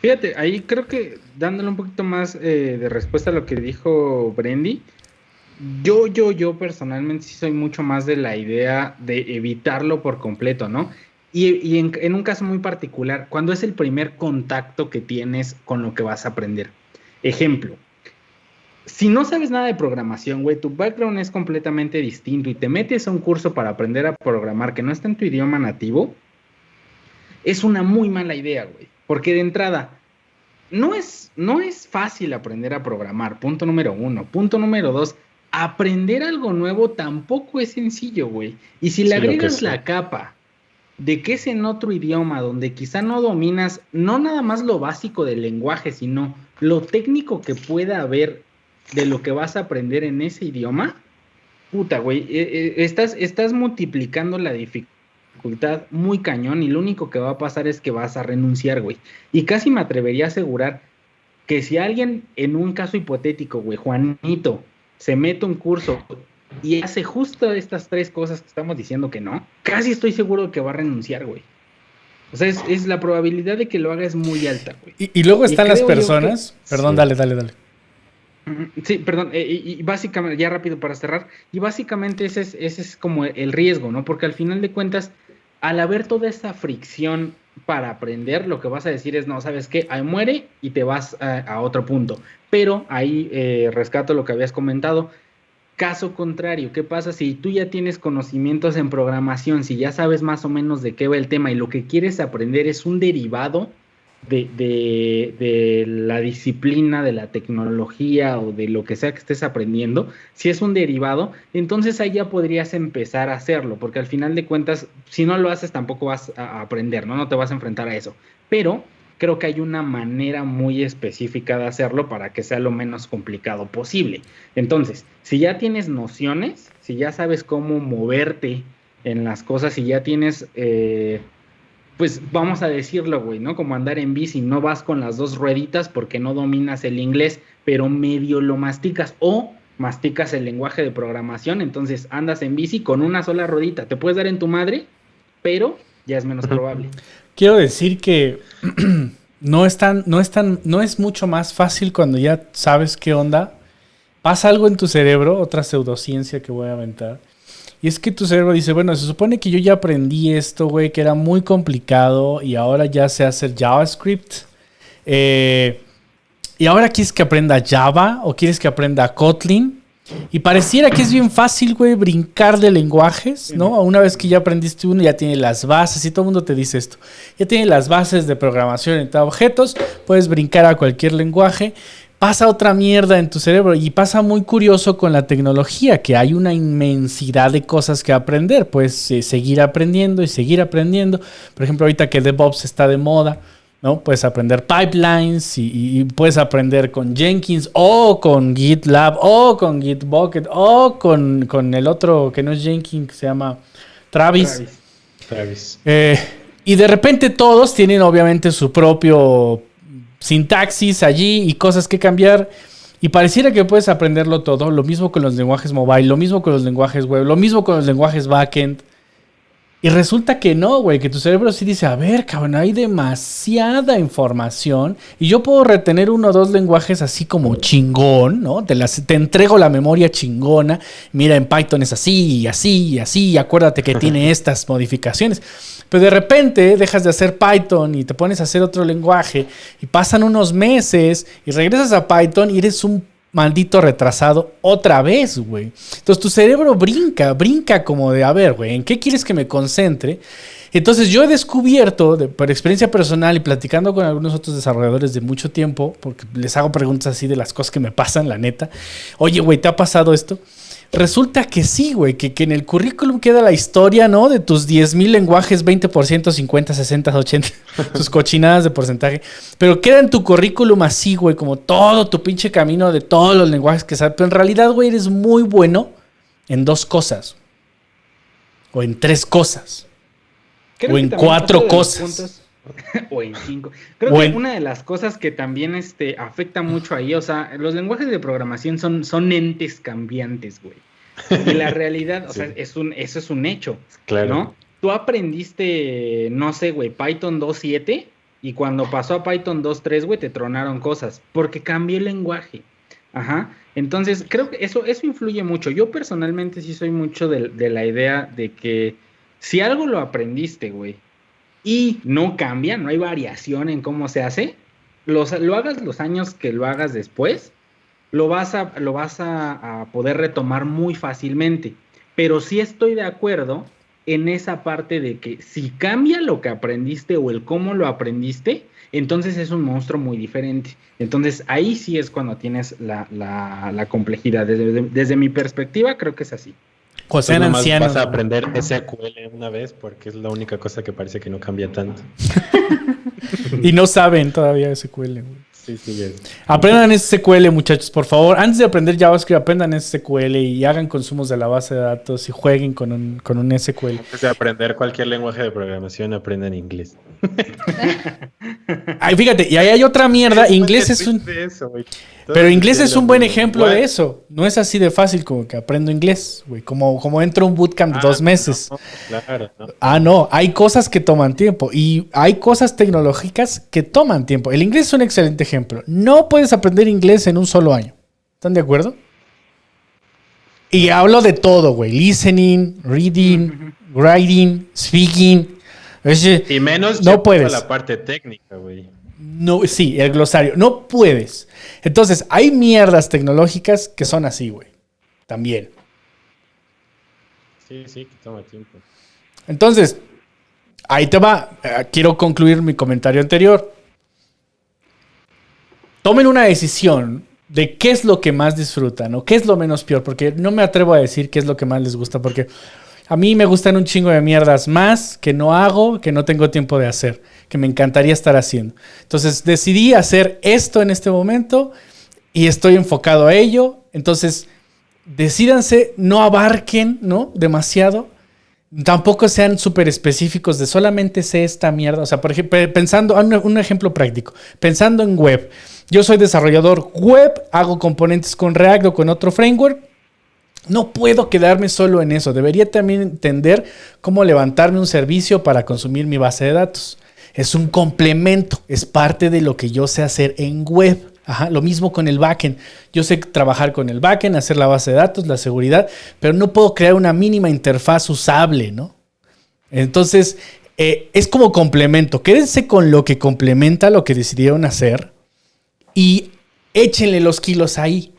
Fíjate, ahí creo que dándole un poquito más de respuesta a lo que dijo Brendy, yo personalmente sí soy mucho más de la idea de evitarlo por completo, ¿no? Y en un caso muy particular, cuando es el primer contacto que tienes con lo que vas a aprender. Ejemplo, si no sabes nada de programación, güey, tu background es completamente distinto y te metes a un curso para aprender a programar que no está en tu idioma nativo, es una muy mala idea, güey. Porque de entrada, no es fácil aprender a programar, punto número 1. Punto número 2, aprender algo nuevo tampoco es sencillo, güey. Y si le agregas la capa de que es en otro idioma donde quizá no dominas no nada más lo básico del lenguaje, sino lo técnico que pueda haber de lo que vas a aprender en ese idioma, puta, güey, estás multiplicando la dificultad muy cañón y lo único que va a pasar es que vas a renunciar, güey. Y casi me atrevería a asegurar que si alguien, en un caso hipotético, güey, Juanito, se mete un curso y hace justo estas 3 cosas que estamos diciendo que no, casi estoy seguro que va a renunciar, güey. O sea, es la probabilidad de que lo haga es muy alta, güey. Y luego están las personas... Perdón, sí. Dale. Sí, perdón, y básicamente, ya rápido para cerrar, y básicamente ese es como el riesgo, ¿no? Porque al final de cuentas, al haber toda esa fricción para aprender, lo que vas a decir es, no, ¿sabes qué? Ahí muere y te vas a otro punto. Pero ahí rescato lo que habías comentado. Caso contrario, ¿qué pasa si tú ya tienes conocimientos en programación, si ya sabes más o menos de qué va el tema y lo que quieres aprender es un derivado de la disciplina, de la tecnología o de lo que sea que estés aprendiendo, si es un derivado, entonces ahí ya podrías empezar a hacerlo, porque al final de cuentas, si no lo haces tampoco vas a aprender, ¿no? No te vas a enfrentar a eso. Pero creo que hay una manera muy específica de hacerlo para que sea lo menos complicado posible. Entonces, si ya tienes nociones, si ya sabes cómo moverte en las cosas, si ya tienes... pues vamos a decirlo, güey, ¿no? Como andar en bici, no vas con las dos rueditas porque no dominas el inglés, pero medio lo masticas o masticas el lenguaje de programación, entonces andas en bici con una sola ruedita, te puedes dar en tu madre, pero ya es menos probable. Quiero decir que no es mucho más fácil cuando ya sabes qué onda. Pasa algo en tu cerebro, otra pseudociencia que voy a aventar. Y es que tu cerebro dice, bueno, se supone que yo ya aprendí esto, güey, que era muy complicado y ahora ya sé hacer JavaScript. Y ahora quieres que aprenda Java o quieres que aprenda Kotlin. Y pareciera que es bien fácil, güey, brincar de lenguajes, ¿no? Una vez que ya aprendiste uno, ya tiene las bases y todo el mundo te dice esto. Ya tiene las bases de programación en objetos, puedes brincar a cualquier lenguaje. Pasa otra mierda en tu cerebro y pasa muy curioso con la tecnología, que hay una inmensidad de cosas que aprender. Puedes seguir aprendiendo y seguir aprendiendo. Por ejemplo, ahorita que DevOps está de moda, ¿no? Puedes aprender pipelines y puedes aprender con Jenkins o con GitLab o con Gitbucket o con el otro que no es Jenkins, que se llama Travis. Y de repente todos tienen obviamente su propio sintaxis allí y cosas que cambiar. Y pareciera que puedes aprenderlo todo. Lo mismo con los lenguajes mobile, lo mismo con los lenguajes web, lo mismo con los lenguajes backend. Y resulta que no, güey, que tu cerebro sí dice, a ver, cabrón, hay demasiada información y yo puedo retener uno o dos lenguajes así como chingón, ¿no? Te entrego la memoria chingona. Mira, en Python es así, y así, y así, y acuérdate que tiene estas modificaciones. Pero de repente dejas de hacer Python y te pones a hacer otro lenguaje y pasan unos meses y regresas a Python y eres un maldito retrasado otra vez, güey. Entonces tu cerebro brinca como de, a ver, güey, ¿en qué quieres que me concentre? Entonces yo he descubierto, por experiencia personal y platicando con algunos otros desarrolladores de mucho tiempo, porque les hago preguntas así de las cosas que me pasan, la neta. Oye, güey, ¿te ha pasado esto? Resulta que sí, güey, que en el currículum queda la historia, ¿no? De tus 10,000 lenguajes, 20%, 50, 60, 80, tus cochinadas de porcentaje. Pero queda en tu currículum así, güey, como todo tu pinche camino de todos los lenguajes que sabes. Pero en realidad, güey, eres muy bueno en 2 cosas. O en 3 cosas. Creo o en 4 cosas. O en 5. Creo que una de las cosas que también afecta mucho ahí, o sea, los lenguajes de programación son entes cambiantes, güey. Y la realidad, o sea, eso es un hecho, claro, ¿no? Tú aprendiste, no sé, güey, Python 2.7 y cuando pasó a Python 2.3, güey, te tronaron cosas porque cambió el lenguaje. Ajá. Entonces, creo que eso influye mucho. Yo personalmente sí soy mucho de la idea de que si algo lo aprendiste, güey, y no cambia, no hay variación en cómo se hace, lo hagas los años que lo hagas después, lo vas a poder retomar muy fácilmente. Pero sí estoy de acuerdo en esa parte de que si cambia lo que aprendiste o el cómo lo aprendiste, entonces es un monstruo muy diferente. Entonces ahí sí es cuando tienes la complejidad. Desde mi perspectiva creo que es así. O sean ancianos. Vas a aprender SQL una vez porque es la única cosa que parece que no cambia tanto. Y no saben todavía SQL, güey. Sí, es. Aprendan SQL, muchachos, por favor. Antes de aprender JavaScript, aprendan SQL y hagan consumos de la base de datos y jueguen con un SQL. Antes de aprender cualquier lenguaje de programación, aprendan inglés. Ay, fíjate, y ahí hay otra mierda. Inglés es un... Pero inglés es un buen ejemplo de eso. No es así de fácil como que aprendo inglés, güey. Como entro a un bootcamp de 2 meses. No, claro, no. No. Hay cosas que toman tiempo. Y hay cosas tecnológicas que toman tiempo. El inglés es un excelente ejemplo. No puedes aprender inglés en un solo año. ¿Están de acuerdo? Y hablo de todo, güey. Listening, reading, writing, speaking. Y menos no puedes. La parte técnica, güey. No, sí, el glosario. No puedes. Entonces, hay mierdas tecnológicas que son así, güey. También. Sí, que toma tiempo. Entonces, ahí te va. Quiero concluir mi comentario anterior. tomen una decisión de qué es lo que más disfrutan o qué es lo menos peor, porque no me atrevo a decir qué es lo que más les gusta, porque a mí me gustan un chingo de mierdas más que no hago, que no tengo tiempo de hacer, que me encantaría estar haciendo. Entonces decidí hacer esto en este momento y estoy enfocado a ello. Entonces decídanse, no abarquen, ¿no?, demasiado. Tampoco sean súper específicos de solamente sé esta mierda. O sea, por ejemplo, pensando, un ejemplo práctico, pensando en web. Yo soy desarrollador web, hago componentes con React o con otro framework. No puedo quedarme solo en eso. Debería también entender cómo levantarme un servicio para consumir mi base de datos. Es un complemento, es parte de lo que yo sé hacer en web. Ajá, lo mismo con el backend. Yo sé trabajar con el backend, hacer la base de datos, la seguridad, pero no puedo crear una mínima interfaz usable, ¿no? Entonces, es como complemento. Quédense con lo que complementa lo que decidieron hacer y échenle los kilos ahí.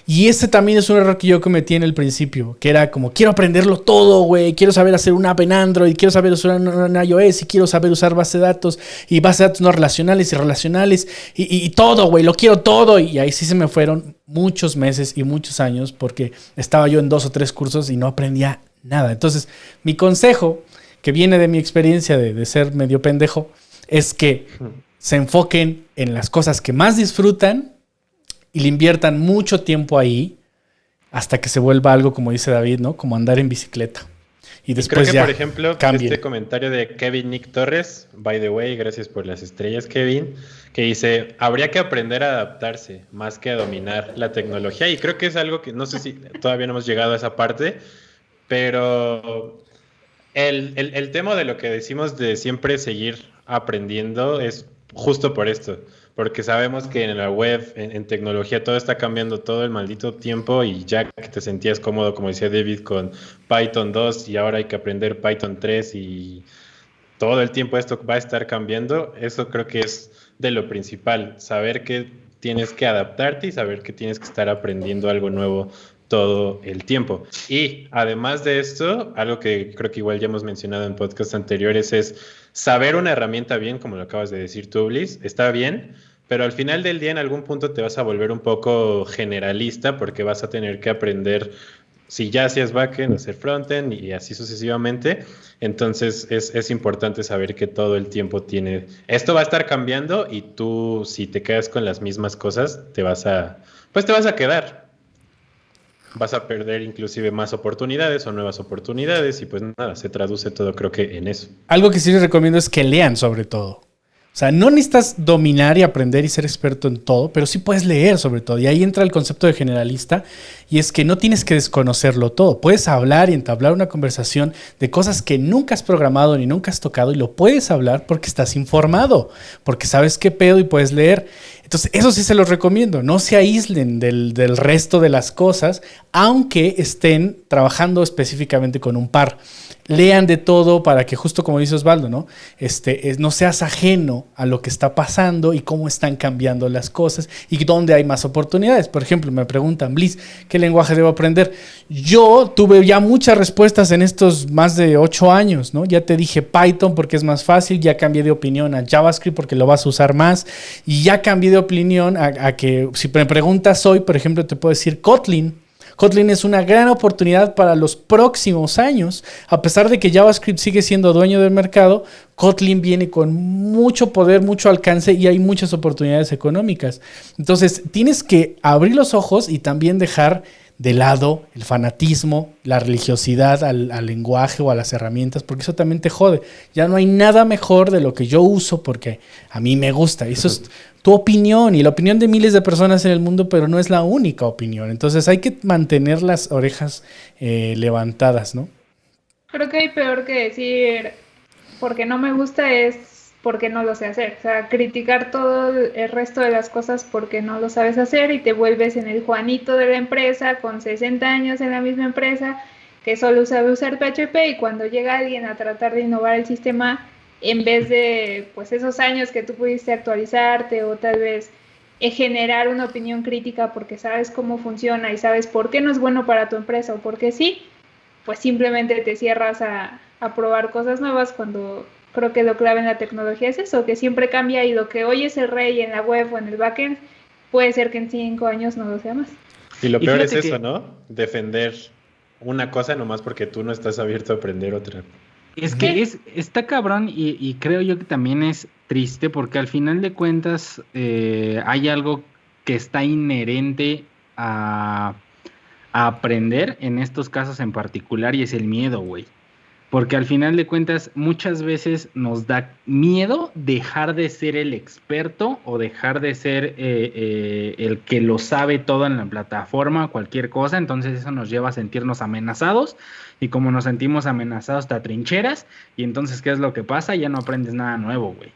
Y ese también es un error que yo cometí en el principio, que era como, quiero aprenderlo todo, güey, quiero saber hacer una app en Android, quiero saber usar una iOS, y quiero saber usar base de datos, y base de datos no relacionales y relacionales, y todo, güey, lo quiero todo. Y ahí sí se me fueron muchos meses y muchos años, porque estaba yo en 2 o 3 cursos y no aprendía nada. Entonces, mi consejo, que viene de mi experiencia de ser medio pendejo, es que se enfoquen en las cosas que más disfrutan, y le inviertan mucho tiempo ahí hasta que se vuelva algo, como dice David, ¿no? Como andar en bicicleta. Y después creo que, ya por ejemplo, cambien. este comentario de Kevin Nick Torres, by the way, gracias por las estrellas, Kevin, que dice, habría que aprender a adaptarse más que a dominar la tecnología. Y creo que es algo que no sé si todavía no hemos llegado a esa parte, pero el tema de lo que decimos de siempre seguir aprendiendo es justo por esto. Porque sabemos que en la web, en tecnología, todo está cambiando todo el maldito tiempo y ya que te sentías cómodo, como decía David, con Python 2 y ahora hay que aprender Python 3 y todo el tiempo esto va a estar cambiando, eso creo que es de lo principal, saber que tienes que adaptarte y saber que tienes que estar aprendiendo algo nuevo todo el tiempo. Y además de esto, algo que creo que igual ya hemos mencionado en podcasts anteriores es saber una herramienta bien, como lo acabas de decir tú, Bliss, está bien, pero al final del día en algún punto te vas a volver un poco generalista porque vas a tener que aprender, si ya hacías backend, hacer frontend y así sucesivamente. Entonces es importante saber que todo el tiempo esto va a estar cambiando y tú, si te quedas con las mismas cosas, te vas a quedar. Vas a perder inclusive más oportunidades o nuevas oportunidades y pues nada, se traduce todo creo que en eso. Algo que sí les recomiendo es que lean sobre todo. O sea, no necesitas dominar y aprender y ser experto en todo, pero sí puedes leer sobre todo. Y ahí entra el concepto de generalista, y es que no tienes que desconocerlo todo. Puedes hablar y entablar una conversación de cosas que nunca has programado ni nunca has tocado, y lo puedes hablar porque estás informado, porque sabes qué pedo y puedes leer. Entonces, eso sí se los recomiendo. No se aíslen del resto de las cosas, aunque estén trabajando específicamente con un par. Lean de todo para que, justo como dice Osvaldo, ¿no? No seas ajeno a lo que está pasando y cómo están cambiando las cosas y dónde hay más oportunidades. Por ejemplo, me preguntan, Bliss, ¿qué lenguaje debo aprender? Yo tuve ya muchas respuestas en estos más de 8 años, ¿no? Ya te dije Python porque es más fácil, ya cambié de opinión a JavaScript porque lo vas a usar más, y ya cambié de opinión a que, si me preguntas hoy, por ejemplo, te puedo decir Kotlin. Kotlin es una gran oportunidad para los próximos años. A pesar de que JavaScript sigue siendo dueño del mercado, Kotlin viene con mucho poder, mucho alcance y hay muchas oportunidades económicas. Entonces, tienes que abrir los ojos y también dejar de lado el fanatismo, la religiosidad al lenguaje o a las herramientas, porque eso también te jode. Ya no hay nada mejor de lo que yo uso porque a mí me gusta. Eso es tu opinión y la opinión de miles de personas en el mundo, pero no es la única opinión. Entonces hay que mantener las orejas levantadas, ¿no? Creo que hay peor que decir porque no me gusta es porque no lo sé hacer. O sea, criticar todo el resto de las cosas porque no lo sabes hacer y te vuelves en el Juanito de la empresa con 60 años en la misma empresa que solo sabe usar PHP, y cuando llega alguien a tratar de innovar el sistema, en vez de pues esos años que tú pudiste actualizarte o tal vez generar una opinión crítica porque sabes cómo funciona y sabes por qué no es bueno para tu empresa o por qué sí, pues simplemente te cierras a probar cosas nuevas, cuando creo que lo clave en la tecnología es eso, que siempre cambia, y lo que hoy es el rey en la web o en el backend, puede ser que en 5 años no lo sea más. Y lo peor es eso, ¿no? Defender una cosa nomás porque tú no estás abierto a aprender otra. Es que está cabrón y creo yo que también es triste porque al final de cuentas hay algo que está inherente a aprender en estos casos en particular y es el miedo, güey. Porque al final de cuentas muchas veces nos da miedo dejar de ser el experto o dejar de ser el que lo sabe todo en la plataforma, cualquier cosa, entonces eso nos lleva a sentirnos amenazados y como nos sentimos amenazados te atrincheras y entonces ¿qué es lo que pasa? Ya no aprendes nada nuevo, güey.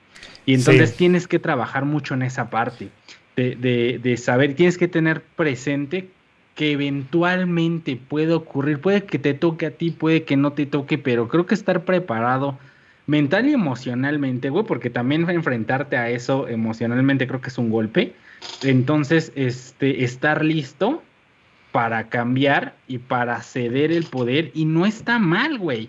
Y entonces tienes que trabajar mucho en esa parte de saber, tienes que tener presente que eventualmente puede ocurrir, puede que te toque a ti, puede que no te toque, pero creo que estar preparado mental y emocionalmente, güey, porque también enfrentarte a eso emocionalmente creo que es un golpe, entonces, estar listo para cambiar y para ceder el poder, y no está mal, güey,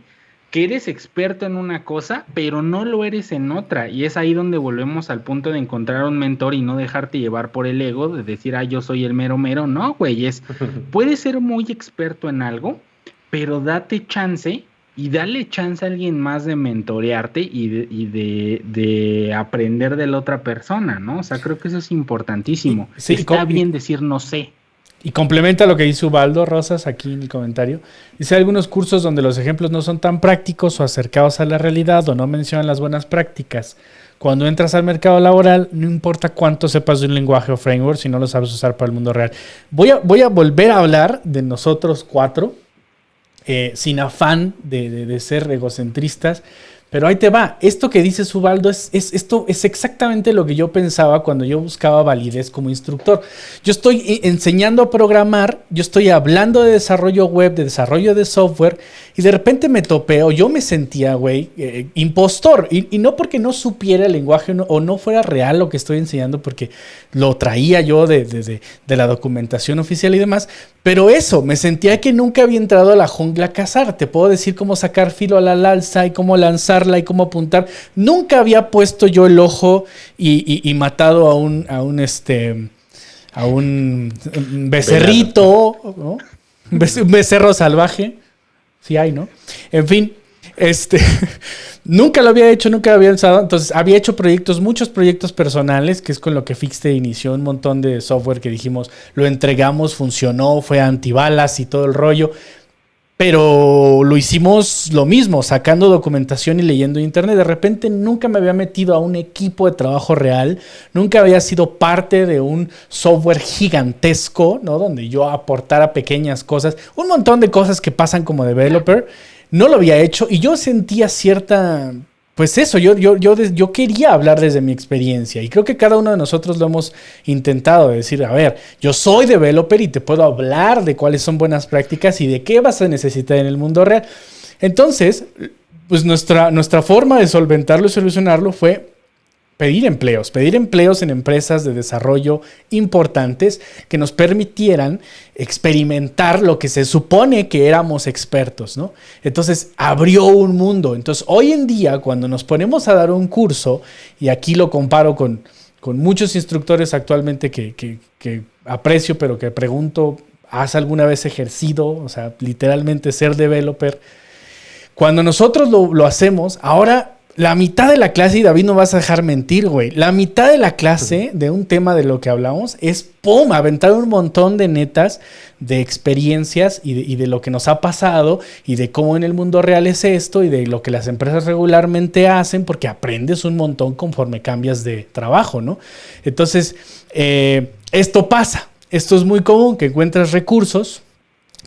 que eres experto en una cosa, pero no lo eres en otra, y es ahí donde volvemos al punto de encontrar un mentor y no dejarte llevar por el ego, de decir, yo soy el mero mero, no, güey, puedes ser muy experto en algo, pero date chance y dale chance a alguien más de mentorearte y de aprender de la otra persona, ¿no? O sea, creo que eso es importantísimo. Sí, está bien decir no sé. Y complementa lo que dice Ubaldo Rosas aquí en el comentario. Dice, hay algunos cursos donde los ejemplos no son tan prácticos o acercados a la realidad o no mencionan las buenas prácticas. Cuando entras al mercado laboral, no importa cuánto sepas de un lenguaje o framework, si no lo sabes usar para el mundo real. Voy a volver a hablar de nosotros cuatro, sin afán de ser egocentristas. Pero ahí te va. Esto que dice Ubaldo esto es exactamente lo que yo pensaba cuando yo buscaba validez como instructor. Yo estoy enseñando a programar, yo estoy hablando de desarrollo web, de desarrollo de software, y de repente me topé, o yo me sentía, güey, impostor. Y no porque no supiera el lenguaje o no fuera real lo que estoy enseñando, porque lo traía yo de la documentación oficial y demás. Pero eso, me sentía que nunca había entrado a la jungla a cazar. Te puedo decir cómo sacar filo a la lanza y cómo lanzarla y cómo apuntar. Nunca había puesto yo el ojo y matado a un becerrito, ¿no? Un becerro salvaje. Sí hay, ¿no? En fin, nunca lo había hecho, nunca había usado. Entonces había hecho muchos proyectos personales, que es con lo que Fixte inició un montón de software que dijimos, lo entregamos, funcionó, fue antibalas y todo el rollo. Pero lo hicimos lo mismo, sacando documentación y leyendo internet. De repente nunca me había metido a un equipo de trabajo real, nunca había sido parte de un software gigantesco, ¿no? Donde yo aportara pequeñas cosas, un montón de cosas que pasan como developer. No lo había hecho y yo sentía cierta... Pues eso, yo quería hablar desde mi experiencia y creo que cada uno de nosotros lo hemos intentado, de decir, a ver, yo soy developer y te puedo hablar de cuáles son buenas prácticas y de qué vas a necesitar en el mundo real. Entonces, pues nuestra forma de solventarlo y solucionarlo fue pedir empleos en empresas de desarrollo importantes que nos permitieran experimentar lo que se supone que éramos expertos, ¿no? Entonces abrió un mundo. Entonces hoy en día cuando nos ponemos a dar un curso, y aquí lo comparo con muchos instructores actualmente que aprecio, pero que pregunto, ¿has alguna vez ejercido? O sea, literalmente ser developer. Cuando nosotros lo hacemos, ahora... La mitad de la clase, y David no vas a dejar mentir, güey. La mitad de la clase de un tema de lo que hablamos es, ¡pum!, aventar un montón de netas, de experiencias y de lo que nos ha pasado y de cómo en el mundo real es esto y de lo que las empresas regularmente hacen, porque aprendes un montón conforme cambias de trabajo, ¿no? Entonces, esto pasa. Esto es muy común, que encuentras recursos,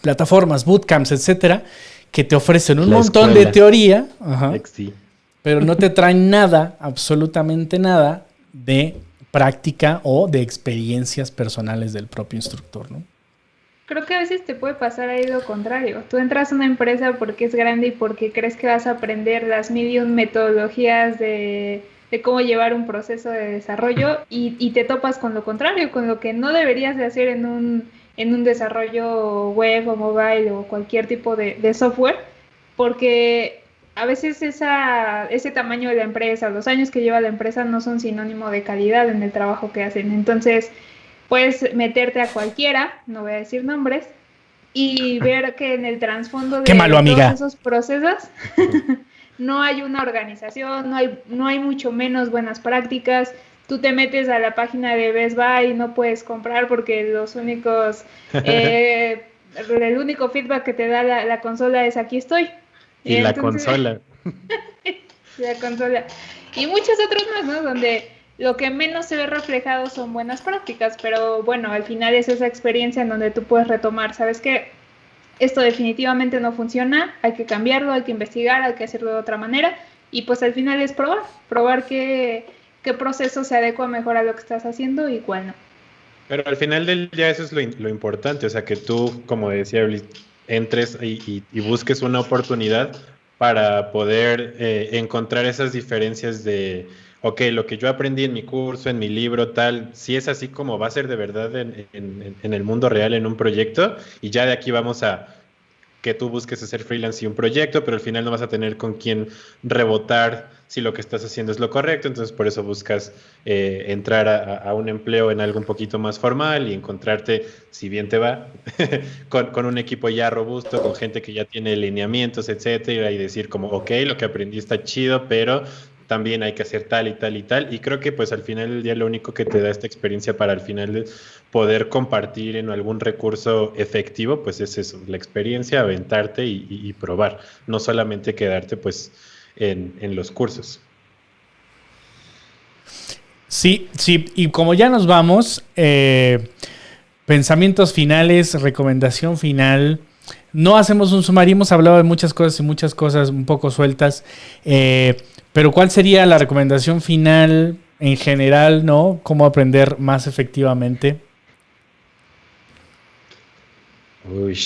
plataformas, bootcamps, etcétera, que te ofrecen un montón de teoría. Ajá. Pero no te traen nada, absolutamente nada, de práctica o de experiencias personales del propio instructor, ¿no? Creo que a veces te puede pasar ahí lo contrario. Tú entras a una empresa porque es grande y porque crees que vas a aprender las metodologías de cómo llevar un proceso de desarrollo y te topas con lo contrario, con lo que no deberías de hacer en un desarrollo web o mobile o cualquier tipo de software, porque... A veces ese tamaño de la empresa, los años que lleva la empresa no son sinónimo de calidad en el trabajo que hacen. Entonces, Puedes meterte a cualquiera, no voy a decir nombres, y ver que en el trasfondo de Qué malo, amiga. todos esos procesos no hay una organización, no hay mucho menos buenas prácticas. Tú te metes a la página de Best Buy y no puedes comprar porque el único feedback que te da la consola es aquí estoy. Y la consola. La consola. Y muchos otros más, ¿no? Donde lo que menos se ve reflejado son buenas prácticas, pero bueno, al final es esa experiencia en donde tú puedes retomar, ¿sabes qué? Esto definitivamente no funciona, hay que cambiarlo, hay que investigar, hay que hacerlo de otra manera, y pues al final es probar qué proceso se adecua mejor a lo que estás haciendo y cuál no. Pero al final del día eso es lo importante, o sea, que tú, como decía Bliss, entres y busques una oportunidad para poder encontrar esas diferencias de, ok, lo que yo aprendí en mi curso, en mi libro, tal, si es así como va a ser de verdad en el mundo real, en un proyecto, y ya de aquí vamos a que tú busques hacer freelance y un proyecto, pero al final no vas a tener con quién rebotar si lo que estás haciendo es lo correcto, entonces por eso buscas entrar a un empleo en algo un poquito más formal y encontrarte, si bien te va, con un equipo ya robusto, con gente que ya tiene lineamientos, etcétera, y decir como, ok, lo que aprendí está chido, pero también hay que hacer tal y tal y tal, y creo que pues al final del día lo único que te da esta experiencia para al final poder compartir en algún recurso efectivo, pues es eso, la experiencia, aventarte y probar, no solamente quedarte pues en los cursos. Sí, y como ya nos vamos, pensamientos finales, recomendación final. No hacemos un sumario, hemos hablado de muchas cosas un poco sueltas, pero ¿cuál sería la recomendación final en general, ¿no? ¿Cómo aprender más efectivamente? Uy.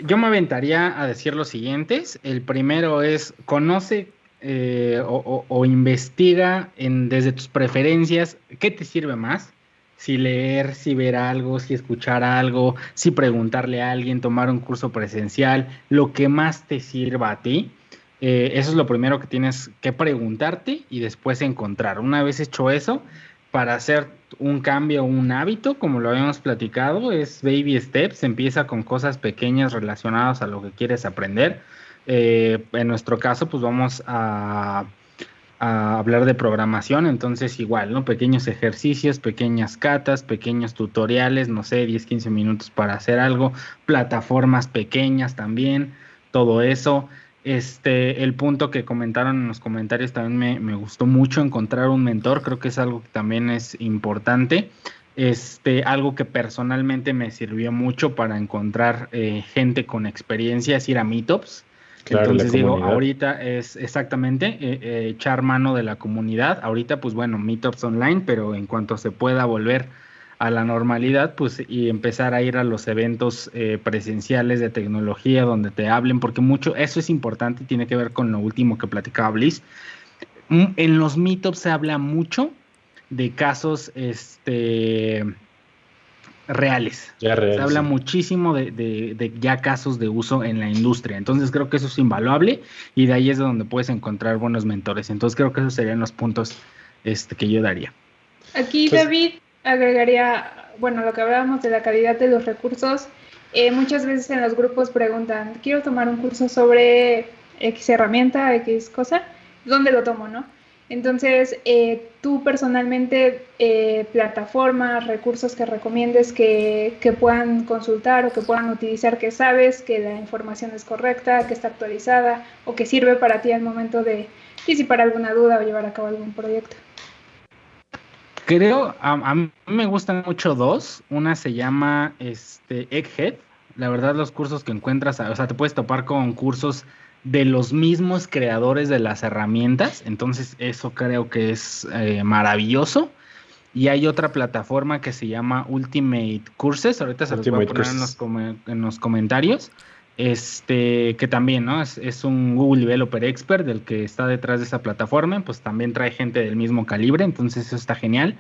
Yo me aventaría a decir los siguientes. El primero es, conoce o investiga desde tus preferencias qué te sirve más. Si leer, si ver algo, si escuchar algo, si preguntarle a alguien, tomar un curso presencial, lo que más te sirva a ti. Eso es lo primero que tienes que preguntarte y después encontrar. Una vez hecho eso, para hacer un cambio, un hábito, como lo habíamos platicado, es baby steps, empieza con cosas pequeñas relacionadas a lo que quieres aprender. En nuestro caso, pues vamos a hablar de programación, entonces igual, ¿no? Pequeños ejercicios, pequeñas catas, pequeños tutoriales, no sé, 10, 15 minutos para hacer algo, plataformas pequeñas también, todo eso. El punto que comentaron en los comentarios también me gustó mucho, encontrar un mentor, creo que es algo que también es importante. Algo que personalmente me sirvió mucho para encontrar gente con experiencia es ir a meetups. Claro, Entonces digo, comunidad. ahorita es exactamente echar mano de la comunidad. Ahorita, pues bueno, meetups online, pero en cuanto se pueda volver a la normalidad, pues y empezar a ir a los eventos presenciales de tecnología donde te hablen, porque mucho, eso es importante y tiene que ver con lo último que platicaba Bliss. En los meetups se habla mucho de casos reales. Ya real, Se habla sí. muchísimo de ya casos de uso en la industria. Entonces creo que eso es invaluable y de ahí es de donde puedes encontrar buenos mentores. Entonces creo que esos serían los puntos que yo daría. Aquí Pues, David agregaría, bueno, lo que hablábamos de la calidad de los recursos. Muchas veces en los grupos preguntan, quiero tomar un curso sobre X herramienta, X cosa, ¿dónde lo tomo, no? Entonces, tú personalmente, plataformas, recursos que recomiendes que puedan consultar o que puedan utilizar, que sabes que la información es correcta, que está actualizada o que sirve para ti al momento de disipar alguna duda o llevar a cabo algún proyecto. Creo, a mí me gustan mucho dos. Una se llama Egghead. La verdad, los cursos que encuentras, o sea, te puedes topar con cursos de los mismos creadores de las herramientas. Entonces, eso creo que es maravilloso. Y hay otra plataforma que se llama Ultimate Courses. Ahorita se los voy a poner en los comentarios. Que también, ¿no? Es un Google Developer Expert del que está detrás de esa plataforma, pues también trae gente del mismo calibre, entonces eso está genial.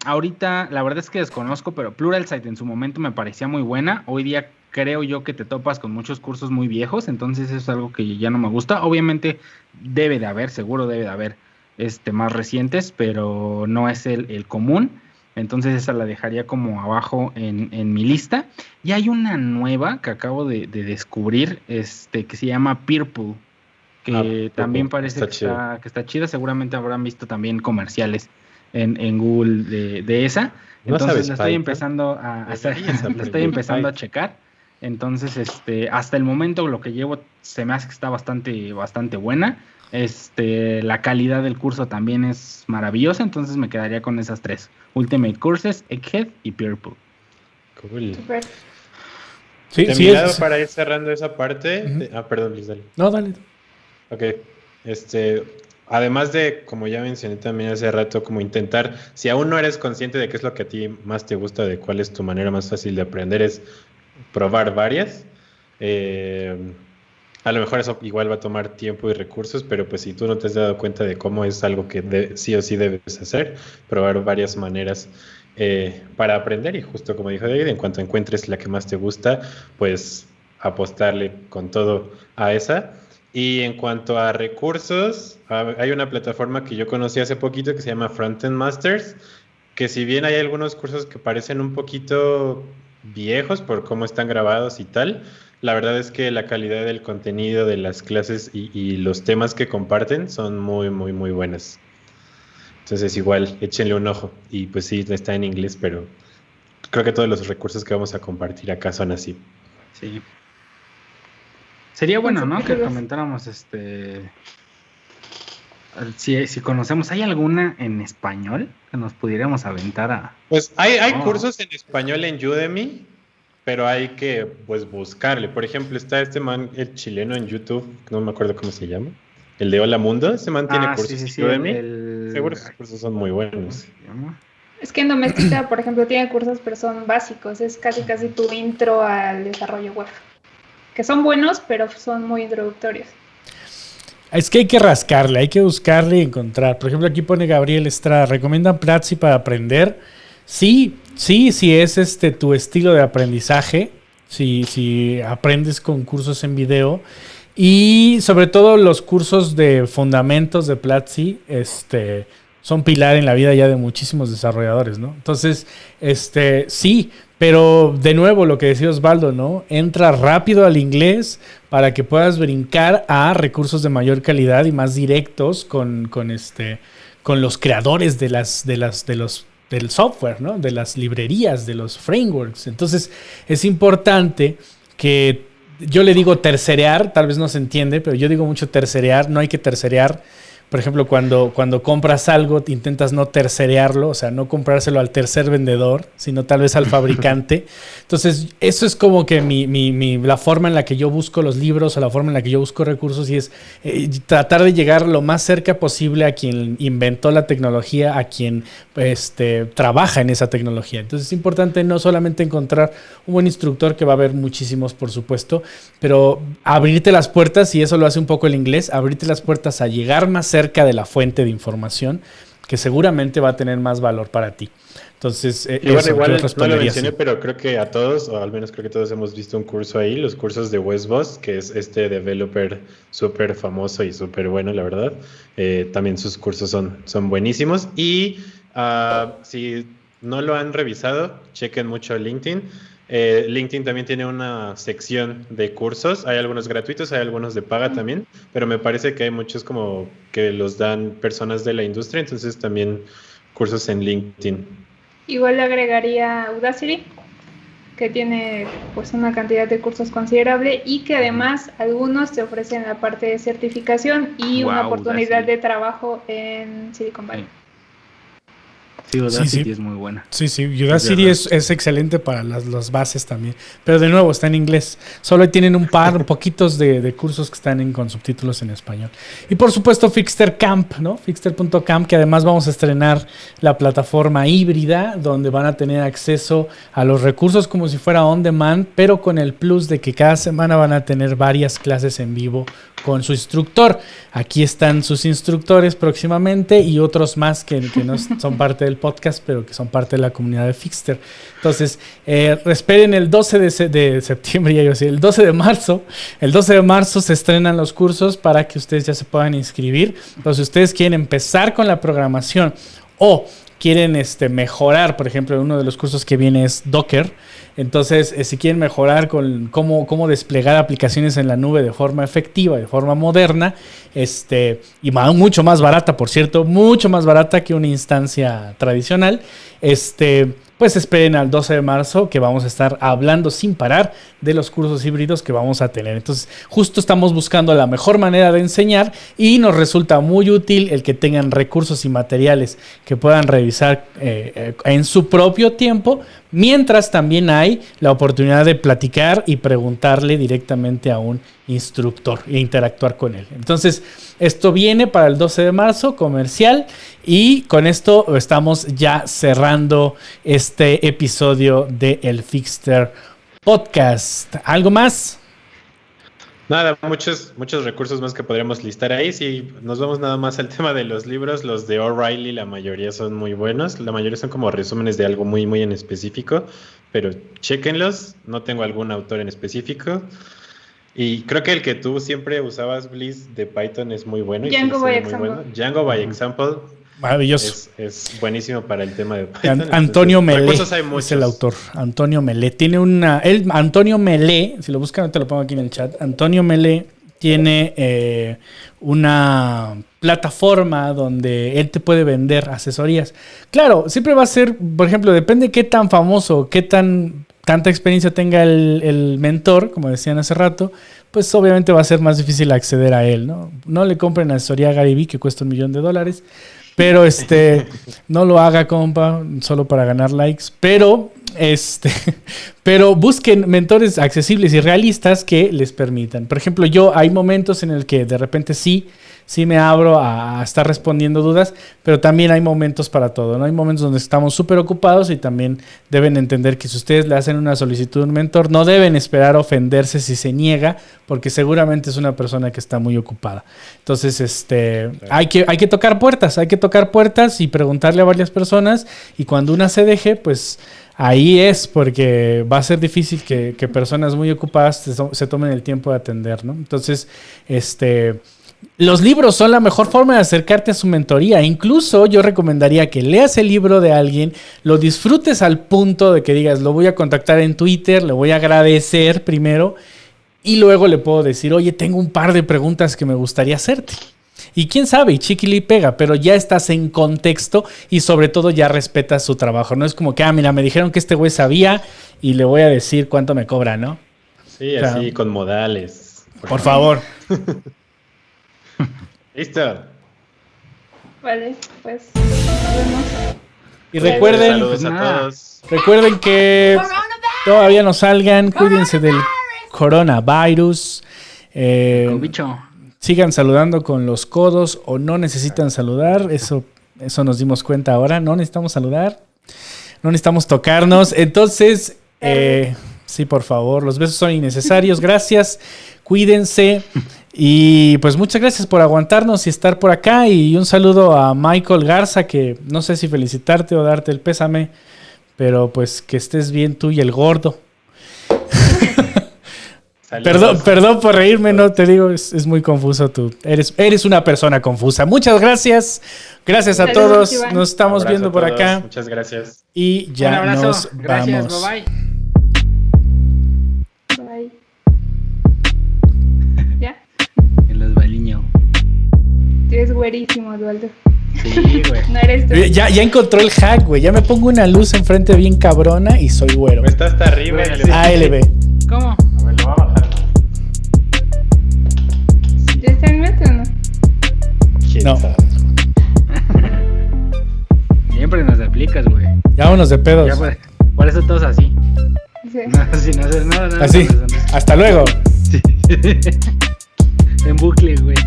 Ahorita, la verdad es que desconozco, pero Pluralsight en su momento me parecía muy buena. Hoy día creo yo que te topas con muchos cursos muy viejos, entonces eso es algo que ya no me gusta. Obviamente seguro debe de haber más recientes, pero no es el común. Entonces esa la dejaría como abajo en mi lista. Y hay una nueva que acabo de descubrir, que se llama Purple, que también parece que está chida. Seguramente habrán visto también comerciales en Google de esa. Entonces la estoy empezando a checar. Entonces, hasta el momento lo que llevo se me hace que está bastante buena. La calidad del curso también es maravillosa, entonces me quedaría con esas 3: Ultimate Courses, Egghead y Purple. Cool. Super. Sí, terminado para ir cerrando esa parte. Uh-huh. Perdón, Luis, dale. No, dale. Ok. Además de, como ya mencioné también hace rato, como intentar, si aún no eres consciente de qué es lo que a ti más te gusta, de cuál es tu manera más fácil de aprender, es probar varias. A lo mejor eso igual va a tomar tiempo y recursos, pero pues si tú no te has dado cuenta de cómo es algo que sí o sí debes hacer, probar varias maneras para aprender, y justo como dijo David, en cuanto encuentres la que más te gusta, pues apostarle con todo a esa. Y en cuanto a recursos, hay una plataforma que yo conocí hace poquito que se llama Frontend Masters, que si bien hay algunos cursos que parecen un poquito viejos por cómo están grabados y tal, la verdad es que la calidad del contenido de las clases y los temas que comparten son muy, muy, muy buenas. Entonces igual, échenle un ojo. Y pues sí, está en inglés, pero creo que todos los recursos que vamos a compartir acá son así. Sí. Sería bueno, ¿no? Que comentáramos si conocemos, ¿hay alguna en español que nos pudiéramos aventar a...? Pues hay cursos en español en Udemy, pero hay que pues buscarle. Por ejemplo, está este man, el chileno en YouTube, no me acuerdo cómo se llama, el de Hola Mundo. Ese man tiene cursos en Udemy. Seguro sus cursos son muy buenos. Es que en Doméstica, por ejemplo, tiene cursos, pero son básicos. Es casi tu intro al desarrollo web. Que son buenos, pero son muy introductorios. Es que hay que rascarle, hay que buscarle y encontrar. Por ejemplo, aquí pone Gabriel Estrada, ¿recomiendan Platzi para aprender? Sí, es tu estilo de aprendizaje, si aprendes con cursos en video, y sobre todo los cursos de fundamentos de Platzi, son pilar en la vida ya de muchísimos desarrolladores, ¿no? Entonces, sí, pero de nuevo lo que decía Osvaldo, ¿no? Entra rápido al inglés para que puedas brincar a recursos de mayor calidad y más directos con los creadores del software, ¿no? De las librerías, de los frameworks. Entonces, es importante que yo le digo tercerear, tal vez no se entiende, pero yo digo mucho tercerear, no hay que tercerear. Por ejemplo, cuando compras algo, te intentas no tercerearlo, o sea, no comprárselo al tercer vendedor, sino tal vez al fabricante. Entonces, eso es como que la forma en la que yo busco los libros o la forma en la que yo busco recursos, y es tratar de llegar lo más cerca posible a quien inventó la tecnología, a quien trabaja en esa tecnología. Entonces, es importante no solamente encontrar un buen instructor, que va a haber muchísimos, por supuesto, pero abrirte las puertas, y eso lo hace un poco el inglés, abrirte las puertas a llegar más cerca de la fuente de información, que seguramente va a tener más valor para ti. Entonces, igual no lo mencioné, pero creo que a todos, o al menos creo que todos hemos visto un curso ahí, los cursos de Wesboss, que es este developer súper famoso y súper bueno, la verdad. También sus cursos son buenísimos. Y si no lo han revisado, chequen mucho LinkedIn. LinkedIn también tiene una sección de cursos. Hay algunos gratuitos, hay algunos de paga también, pero me parece que hay muchos como que los dan personas de la industria, entonces también cursos en LinkedIn. Igual le agregaría Udacity, que tiene pues una cantidad de cursos considerable, y que además algunos te ofrecen la parte de certificación y una oportunidad de trabajo en Silicon Valley. Sí, Udacity es muy buena. Sí, Udacity es excelente para las bases también. Pero de nuevo, está en inglés. Solo tienen poquitos de cursos que están con subtítulos en español. Y por supuesto, Fixter Camp, ¿no? Fixter.camp, que además vamos a estrenar la plataforma híbrida, donde van a tener acceso a los recursos como si fuera on demand, pero con el plus de que cada semana van a tener varias clases en vivo con su instructor. Aquí están sus instructores próximamente y otros más que no son parte del podcast, pero que son parte de la comunidad de Fixter. Entonces, esperen el 12 de septiembre, ya iba a decir, el 12 de marzo. El 12 de marzo se estrenan los cursos para que ustedes ya se puedan inscribir. Entonces, si ustedes quieren empezar con la programación o quieren mejorar, por ejemplo, uno de los cursos que viene es Docker. Entonces, si quieren mejorar con cómo desplegar aplicaciones en la nube de forma efectiva, de forma moderna, y mucho más barata, por cierto, mucho más barata que una instancia tradicional, pues esperen al 12 de marzo que vamos a estar hablando sin parar de los cursos híbridos que vamos a tener. Entonces, justo estamos buscando la mejor manera de enseñar y nos resulta muy útil el que tengan recursos y materiales que puedan revisar en su propio tiempo, mientras también hay la oportunidad de platicar y preguntarle directamente a un instructor e interactuar con él. Entonces, esto viene para el 12 de marzo, comercial, y con esto estamos ya cerrando este episodio de El Fixter Podcast. ¿Algo más? Nada, muchos recursos más que podríamos listar ahí. Si nos vamos nada más al tema de los libros, los de O'Reilly, la mayoría son muy buenos. La mayoría son como resúmenes de algo muy, muy en específico, pero chéquenlos. No tengo algún autor en específico. Y creo que el que tú siempre usabas, Bliss, de Python es muy bueno. Django by Example. Bueno. Django by Example. Maravilloso. Es buenísimo para el tema de Python. Antonio Melé es el autor. Antonio Melé tiene Antonio Melé, si lo buscan, te lo pongo aquí en el chat. Antonio Melé tiene una plataforma donde él te puede vender asesorías. Claro, siempre va a ser, por ejemplo, depende qué tan famoso, tanta experiencia tenga el mentor, como decían hace rato, pues obviamente va a ser más difícil acceder a él, ¿no? No le compren asesoría a Gary Vee, que cuesta $1 millón, pero no lo haga, compa, solo para ganar likes, pero busquen mentores accesibles y realistas que les permitan. Por ejemplo, hay momentos en el que de repente sí me abro a estar respondiendo dudas, pero también hay momentos para todo, ¿no? Hay momentos donde estamos súper ocupados y también deben entender que si ustedes le hacen una solicitud a un mentor, no deben esperar ofenderse si se niega, porque seguramente es una persona que está muy ocupada. Entonces, hay que tocar puertas y preguntarle a varias personas, y cuando una se deje, pues ahí es, porque va a ser difícil que personas muy ocupadas se tomen el tiempo de atender, ¿no? Entonces, los libros son la mejor forma de acercarte a su mentoría. Incluso yo recomendaría que leas el libro de alguien, lo disfrutes al punto de que digas, lo voy a contactar en Twitter, le voy a agradecer primero y luego le puedo decir, oye, tengo un par de preguntas que me gustaría hacerte. Y quién sabe, y chiquili pega, pero ya estás en contexto y sobre todo ya respetas su trabajo. No es como que, mira, me dijeron que este güey sabía y le voy a decir cuánto me cobra, ¿no? Sí, así, con modales. Por favor. Listo. Vale, pues nos vemos. Y recuerden, saludos a todos. Recuerden que todavía no salgan, cuídense del coronavirus. Sigan saludando con los codos o no necesitan saludar. Eso nos dimos cuenta ahora. No necesitamos saludar. No necesitamos tocarnos. Entonces, sí, por favor, los besos son innecesarios. Gracias. Cuídense. Y pues muchas gracias por aguantarnos y estar por acá. Y un saludo a Michael Garza, que no sé si felicitarte o darte el pésame, pero pues que estés bien tú y el gordo. Perdón por reírme, no te digo, es muy confuso tú. Eres una persona confusa. Muchas gracias. Gracias a todos. Iván. Nos estamos viendo por acá. Muchas gracias. Y ya nos gracias, vamos. Bye. Bye. ¿Ya? El Osvaliño. Tú eres güerísimo, Eduardo. Sí, güey. No eres tú. Ya encontró el hack, güey. Ya me pongo una luz enfrente bien cabrona y soy güero. Está hasta arriba. Sí. ALB. ¿Cómo? A ver, lo voy a bajar. ¿Ya está en mute o no? No. Siempre nos aplicas, güey. Ya vámonos de pedos. Ya, por eso todos así. Sí. No, sin hacer nada. Así. Hasta luego. Sí. En bucle, güey.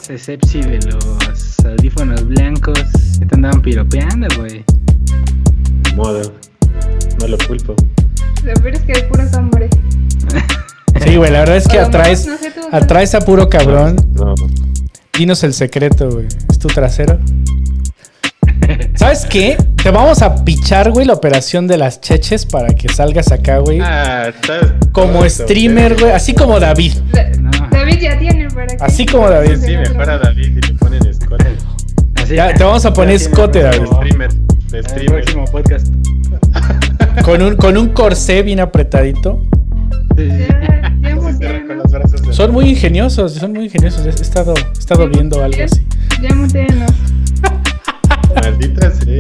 Ese sepsi de los audífonos blancos que te andaban piropeando, güey. Modo. no lo culpo. Lo peor es que hay puros hombres. Sí, güey, la verdad es que A lo atraes, mejor, no sé tú, atraes a puro cabrón. No. Dinos el secreto, güey. ¿Es tu trasero? ¿Sabes qué? Te vamos a pichar, güey, la operación de las cheches para que salgas acá, güey. Como streamer, güey. Así como David. No. David ya tiene para que... Así como David. Sí, mejor a David y le ponen escote. Así, Ya, te vamos a poner ya tiene escote, el David. próximo- Streamer. De el streamer. próximo podcast. Con un corsé bien apretadito. Sí, sí. Ya Se muteé, cierra con ¿no? los brazos de- Son muy ingeniosos, son muy ingeniosos. He estado viendo algo así. Ya muteé, ¿no? Maldita sea.